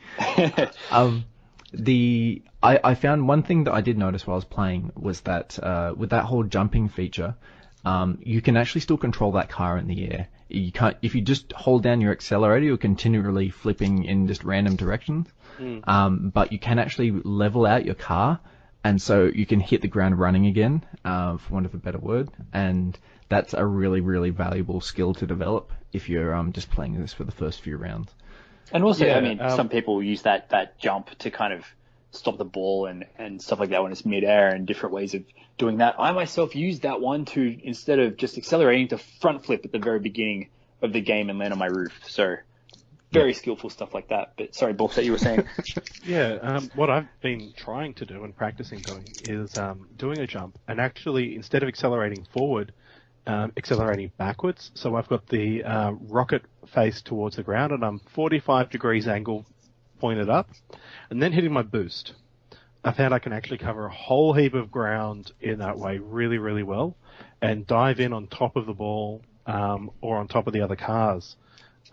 I found one thing that I did notice while I was playing was that with that whole jumping feature, you can actually still control that car in the air. You can't, if you just hold down your accelerator, you're continually flipping in just random directions. But you can actually level out your car, and so you can hit the ground running again, for want of a better word. And that's a really, really valuable skill to develop if you're just playing this for the first few rounds. And also, I mean, some people use that jump to kind of stop the ball and stuff like that when it's midair, and different ways of doing that. I myself used that one to, instead of just accelerating, to front flip at the very beginning of the game and land on my roof. So very skillful stuff like that. But sorry, Bauxite, you were saying. What I've been trying to do and practicing doing is doing a jump and actually, instead of accelerating forward, accelerating backwards. So I've got the rocket face towards the ground and I'm 45 degrees angle pointed up, and then hitting my boost. I found I can actually cover a whole heap of ground in that way really, really well, and dive in on top of the ball or on top of the other cars,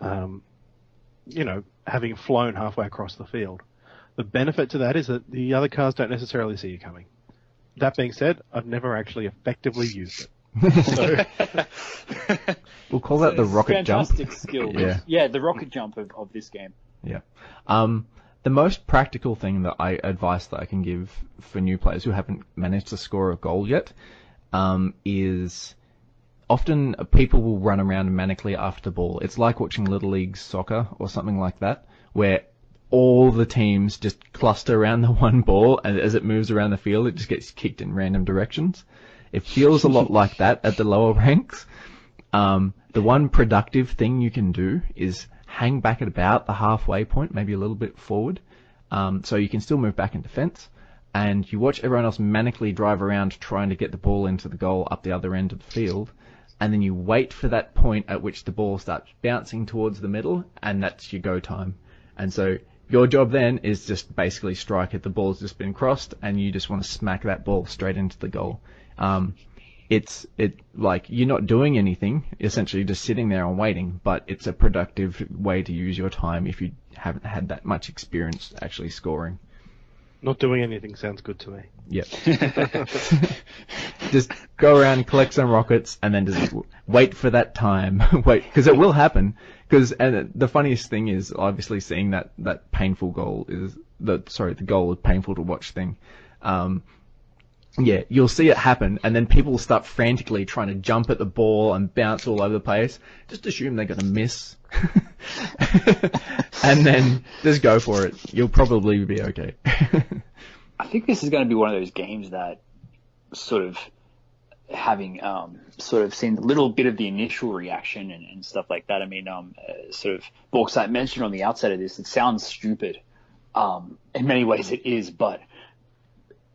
having flown halfway across the field. The benefit to that is that the other cars don't necessarily see you coming. That being said, I've never actually effectively used it. We'll call that the rocket jump. Fantastic skill. Yeah, the rocket jump of this game. Yeah. The most practical thing that advice that I can give for new players who haven't managed to score a goal yet, is often people will run around manically after the ball. It's like watching Little League soccer or something like that, where all the teams just cluster around the one ball, and as it moves around the field, it just gets kicked in random directions. It feels a lot like that at the lower ranks. The one productive thing you can do is hang back at about the halfway point, maybe a little bit forward, so you can still move back in defence, and you watch everyone else manically drive around trying to get the ball into the goal up the other end of the field, and then you wait for that point at which the ball starts bouncing towards the middle, and that's your go time. And so your job then is just basically strike it. The ball's just been crossed, and you just want to smack that ball straight into the goal. It's like you're not doing anything, essentially just sitting there and waiting, but it's a productive way to use your time if you haven't had that much experience actually scoring. Not doing anything sounds good to me. Yep. Just go around and collect some rockets, and then just wait for that time. Wait, because it will happen. And the funniest thing is obviously seeing that painful goal is the goal is painful to watch thing. Yeah, you'll see it happen, and then people will start frantically trying to jump at the ball and bounce all over the place. Just assume they're going to miss. And then just go for it. You'll probably be okay. I think this is going to be one of those games that sort of having sort of seen a little bit of the initial reaction and stuff like that. I mean, sort of Bauxite mentioned on the outset of this, it sounds stupid. In many ways it is, but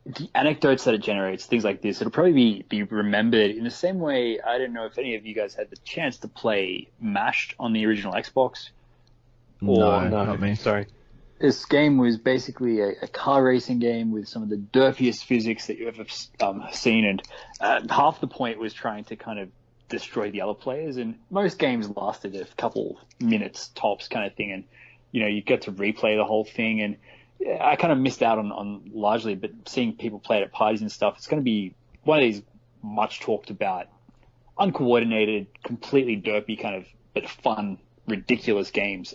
the anecdotes that it generates, things like this, it'll probably be remembered in the same way. I don't know if any of you guys had the chance to play Mashed on the original Xbox. No, not me. Sorry. This game was basically a car racing game with some of the derpiest physics that you've ever seen, and half the point was trying to kind of destroy the other players, and most games lasted a couple minutes tops kind of thing, and you get to replay the whole thing, and I kind of missed out on largely, but seeing people play it at parties and stuff, it's going to be one of these much talked about, uncoordinated, completely derpy kind of, but fun, ridiculous games.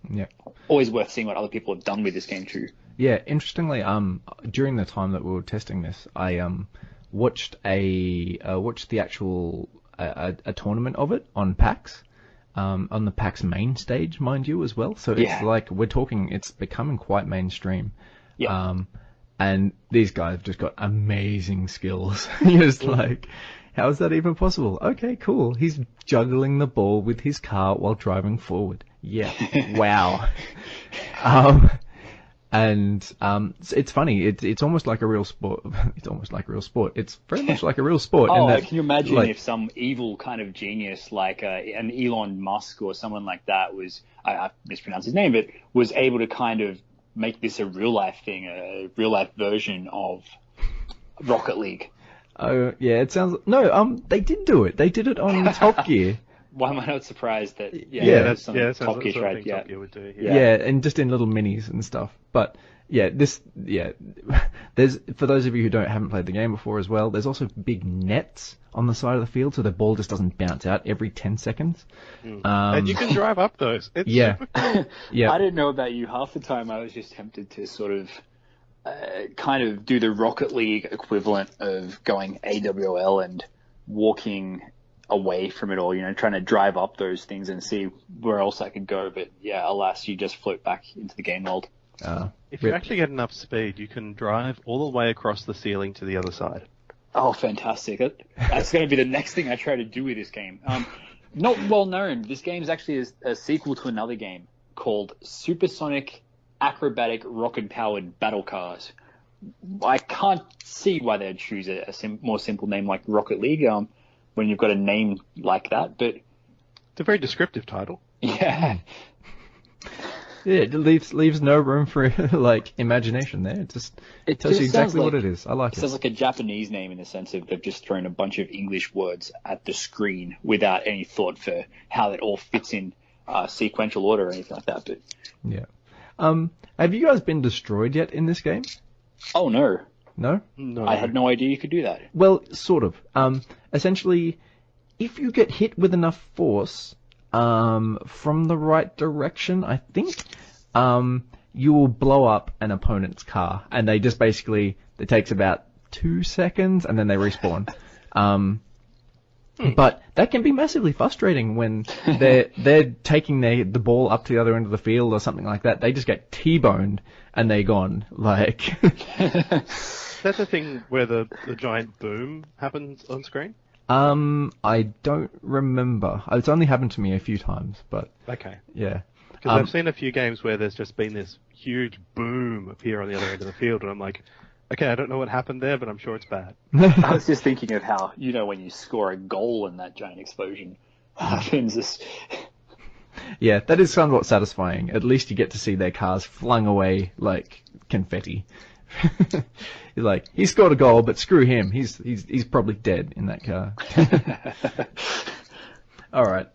Yeah. Always worth seeing what other people have done with this game too. Yeah, interestingly, during the time that we were testing this, I watched the actual a tournament of it on PAX. On the PAX main stage, mind you, as well. So it's like, it's becoming quite mainstream. Yeah. And these guys have just got amazing skills. You're just like, how is that even possible? Okay, cool. He's juggling the ball with his car while driving forward. Yeah. Wow. It's funny. It's almost like a real sport. It's almost like a real sport. It's very much like a real sport. Can you imagine if some evil kind of genius like an Elon Musk or someone like that was, I mispronounced his name, but was able to kind of make this a real life thing, a real life version of Rocket League. Oh, yeah, it sounds... No, they did do it. They did it on Top Gear. Why am I not surprised that... That sounds like Top Gear sort of tried, thing Top Gear would do. Yeah, and just in little minis and stuff. But, there's... For those of you who haven't played the game before as well, there's also big nets on the side of the field, so the ball just doesn't bounce out every 10 seconds. And you can drive up those. It's super cool. Yeah. I didn't know about you. Half the time I was just tempted to sort of kind of do the Rocket League equivalent of going AWL and walking away from it all, trying to drive up those things and see where else I could go. But alas, you just float back into the game world. If you actually get enough speed, you can drive all the way across the ceiling to the other side. Oh, fantastic. That's going to be the next thing I try to do with this game. Not well known. This game is actually a sequel to another game called Supersonic Acrobatic Rocket-Powered Battle Cars. I can't see why they'd choose a more simple name like Rocket League when you've got a name like that, but... It's a very descriptive title. Yeah. Yeah, it leaves no room for like imagination there. It tells you exactly what it is. I like it. It sounds like a Japanese name in the sense of they've just thrown a bunch of English words at the screen without any thought for how it all fits in sequential order or anything like that. But yeah. Have you guys been destroyed yet in this game? oh no, No? No. I had no idea you could do that. Well, sort of. Essentially, if you get hit with enough force from the right direction, I think, you will blow up an opponent's car, and they just basically, it takes about 2 seconds, and then they respawn. But that can be massively frustrating when they're taking the ball up to the other end of the field or something like that. They just get T-boned and they're gone. Like, That's the thing where the giant boom happens on screen? I don't remember. It's only happened to me a few times, but Okay. yeah. Because I've seen a few games where there's just been this huge boom appear on the other end of the field, and I'm like, okay, I don't know what happened there, but I'm sure it's bad. I was just thinking of how, when you score a goal and that giant explosion happens. Yeah, that is somewhat satisfying. At least you get to see their cars flung away like confetti. You're like, he scored a goal, but screw him. He's probably dead in that car. All right.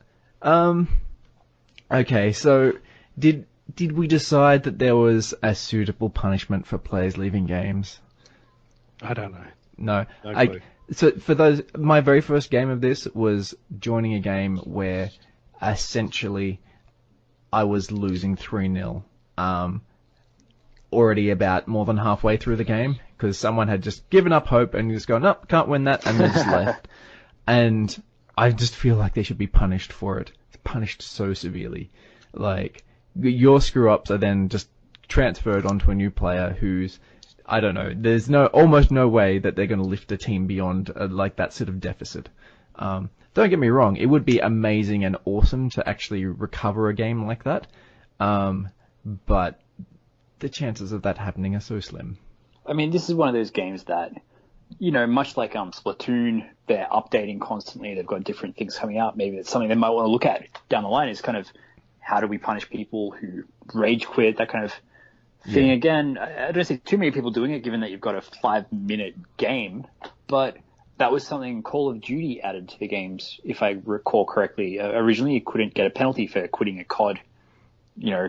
Okay, so did we decide that there was a suitable punishment for players leaving games? I don't know. No. No clue. So for those, my very first game of this was joining a game where essentially I was losing 3-0. Already about more than halfway through the game, because someone had just given up hope and just gone, nope, can't win that, and then just left. And I just feel like they should be punished for it. Punished so severely. Like, your screw-ups are then just transferred onto a new player who's, I don't know, there's almost no way that they're going to lift a team beyond like that sort of deficit. Don't get me wrong, it would be amazing and awesome to actually recover a game like that, but the chances of that happening are so slim. I mean, this is one of those games that, much like Splatoon, they're updating constantly. They've got different things coming out. Maybe it's something they might want to look at down the line is kind of how do we punish people who rage quit, that kind of thing. Yeah. Again, I don't see too many people doing it given that you've got a 5-minute game, but that was something Call of Duty added to the games, if I recall correctly. Originally, you couldn't get a penalty for quitting a COD.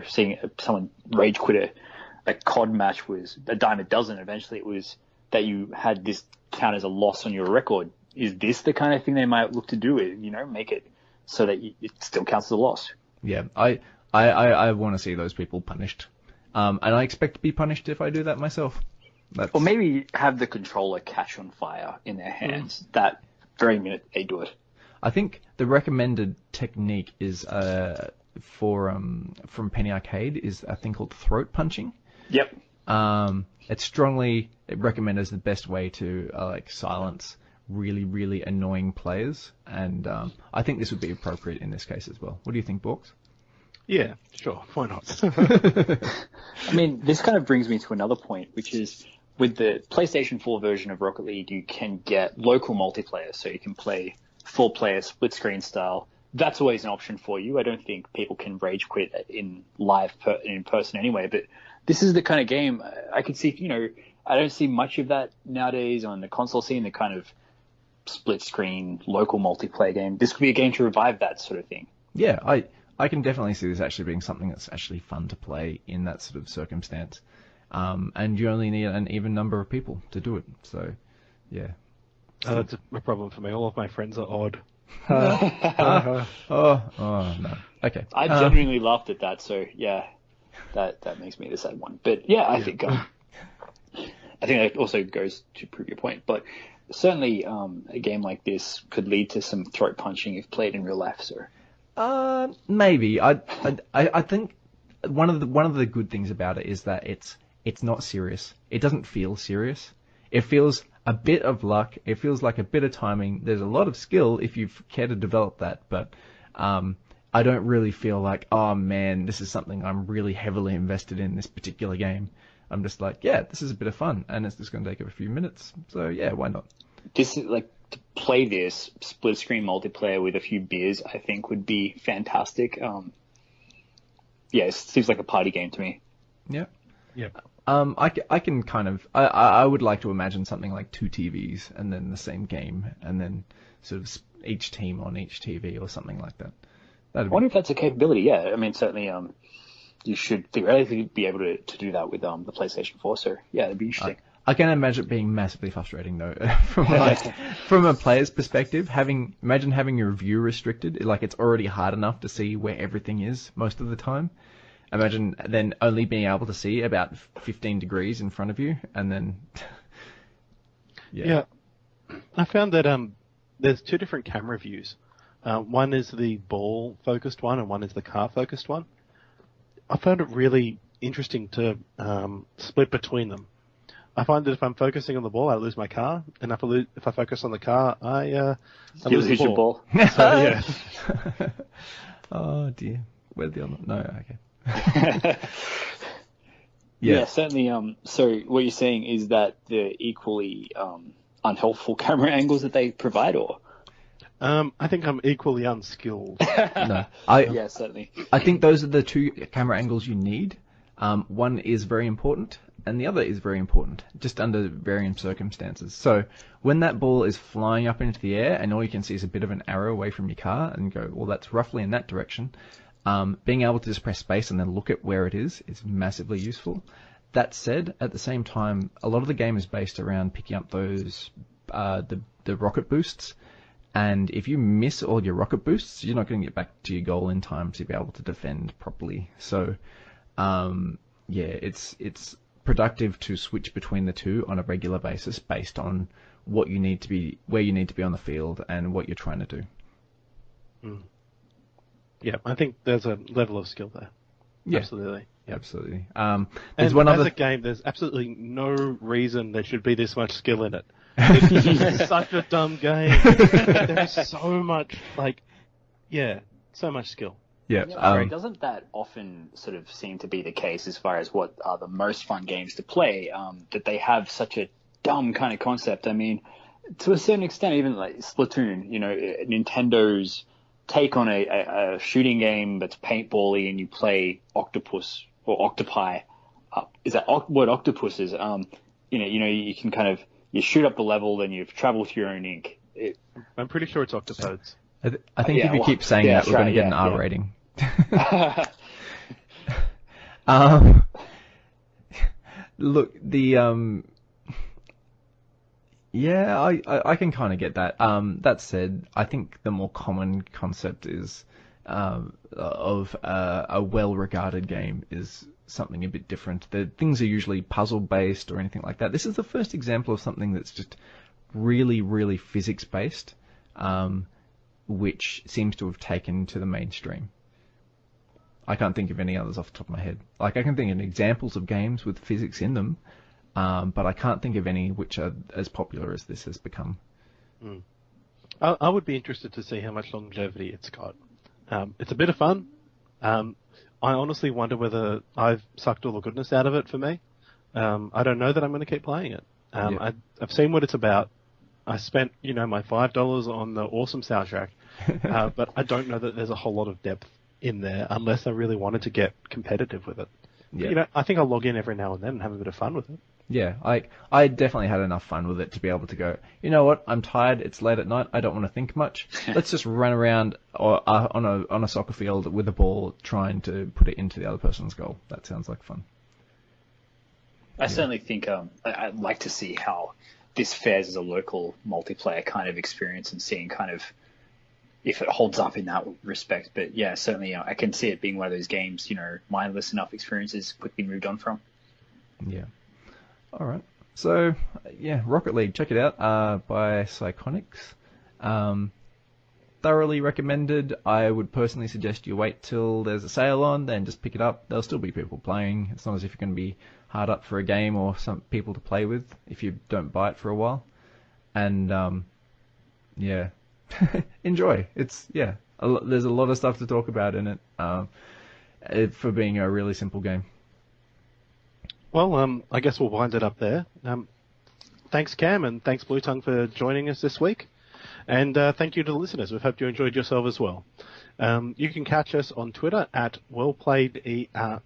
Seeing someone rage quit a COD match was a dime a dozen. Eventually, it was that you had this count as a loss on your record. Is this the kind of thing they might look to do? Make it so that it still counts as a loss. Yeah, I want to see those people punished. And I expect to be punished if I do that myself. Or maybe have the controller catch on fire in their hands that very minute they do it. I think the recommended technique is from Penny Arcade is a thing called throat punching. Yep. It's strongly recommended as the best way to silence really, really annoying players, and I think this would be appropriate in this case as well. What do you think, Borks? Yeah, sure. Why not? I mean, this kind of brings me to another point, which is with the PlayStation 4 version of Rocket League, you can get local multiplayer, so you can play 4-player split screen style. That's always an option for you. I don't think people can rage quit in person anyway, but this is the kind of game I could see, I don't see much of that nowadays on the console scene, the kind of split screen local multiplayer game. This could be a game to revive that sort of thing. Yeah, I can definitely see this actually being something that's actually fun to play in that sort of circumstance. And you only need an even number of people to do it. So, yeah. That's a problem for me. All of my friends are odd. Oh, no. Okay. I genuinely laughed at that, so yeah, that makes me the sad one. But yeah, I think that also goes to prove your point. But certainly, a game like this could lead to some throat punching if played in real life. So, maybe. I think one of the good things about it is that it's not serious. It doesn't feel serious. It feels a bit of luck. It feels like a bit of timing. There's a lot of skill if you care to develop that, but I don't really feel like, oh man, this is something I'm really heavily invested in this particular game. I'm just like, yeah, this is a bit of fun, and it's just going to take a few minutes. So yeah, why not? This is like to play this split screen multiplayer with a few beers. I think would be fantastic. yeah, it seems like a party game to me. Yeah. Yeah. I can kind of, I would like to imagine something like 2 TVs and then the same game and then sort of each team on each TV or something like that. I wonder if that's a capability. Yeah, I mean, certainly, you should theoretically be able to do that with the PlayStation 4. So yeah, it'd be interesting. I can imagine it being massively frustrating though, from a player's perspective. Imagine having your view restricted. Like, it's already hard enough to see where everything is most of the time. Imagine then only being able to see about 15 degrees in front of you, and then yeah. I found that there's 2 different camera views. One is the ball focused one, and one is the car focused one. I found it really interesting to split between them. I find that if I'm focusing on the ball, I lose my car, and if I focus on the car, I lose the ball. So, yeah. Oh dear, where's the other? No, okay. Yeah, certainly. So what you're saying is that the equally unhelpful camera angles that they provide, or? I think I'm equally unskilled. No, yeah, certainly. I think those are the 2 camera angles you need. One is very important, and the other is very important, just under varying circumstances. So when that ball is flying up into the air, and all you can see is a bit of an arrow away from your car, and go, well, that's roughly in that direction. Being able to just press space and then look at where it is massively useful. That said, at the same time, a lot of the game is based around picking up those the rocket boosts. And if you miss all your rocket boosts, you're not going to get back to your goal in time to be able to defend properly. So, it's productive to switch between the 2 on a regular basis based on what you need to be, where you need to be on the field, and what you're trying to do. Mm. Yeah, I think there's a level of skill there. Yeah. Absolutely. Yeah. Absolutely. And as a game, there's absolutely no reason there should be this much skill in it. It's such a dumb game. There's so much, so much skill. Yeah. Doesn't that often sort of seem to be the case as far as what are the most fun games to play, that they have such a dumb kind of concept? I mean, to a certain extent, even like Splatoon, Nintendo's take on a shooting game that's paintball-y, and you play octopus or octopi. Is that word octopus is, you can kind of, you shoot up the level, then you travel with your own ink. I'm pretty sure it's octopodes. I think if you keep saying that, we're going to get an R rating. Look, I can kind of get that. That said, I think the more common concept is of a well-regarded game is something a bit different. The things are usually puzzle-based or anything like that. This is the first example of something that's just really, really physics-based, which seems to have taken to the mainstream. I can't think of any others off the top of my head. Like, I can think of examples of games with physics in them, but I can't think of any which are as popular as this has become. Mm. I would be interested to see how much longevity it's got. It's a bit of fun. I honestly wonder whether I've sucked all the goodness out of it for me. I don't know that I'm going to keep playing it. I've seen what it's about. I spent, my $5 on the awesome soundtrack, but I don't know that there's a whole lot of depth in there unless I really wanted to get competitive with it. Yeah. But, I think I'll log in every now and then and have a bit of fun with it. Yeah, I definitely had enough fun with it to be able to go, you know what, I'm tired, it's late at night, I don't want to think much. Let's just run around on a soccer field with a ball trying to put it into the other person's goal. That sounds like fun. I certainly think I'd like to see how this fares as a local multiplayer kind of experience and seeing kind of if it holds up in that respect. But yeah, certainly I can see it being one of those games, mindless enough experiences quickly moved on from. Yeah. All right. So, yeah, Rocket League, check it out, by Psychonics. Thoroughly recommended. I would personally suggest you wait till there's a sale on, then just pick it up. There'll still be people playing. It's not as if you're going to be hard up for a game or some people to play with if you don't buy it for a while. And, yeah, enjoy. It's, yeah, there's a lot of stuff to talk about in it, for being a really simple game. Well, I guess we'll wind it up there. Thanks, Cam, and thanks, Bluetongue, for joining us this week. And thank you to the listeners. We hope you enjoyed yourself as well. You can catch us on Twitter at wellplayedau.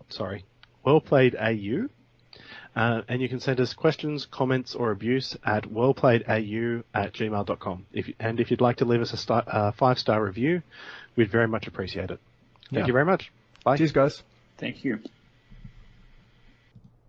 And you can send us questions, comments, or abuse at wellplayedau@gmail.com. If you'd like to leave us a 5-star review, we'd very much appreciate it. Thank you very much. Bye. Cheers, guys. Thank you.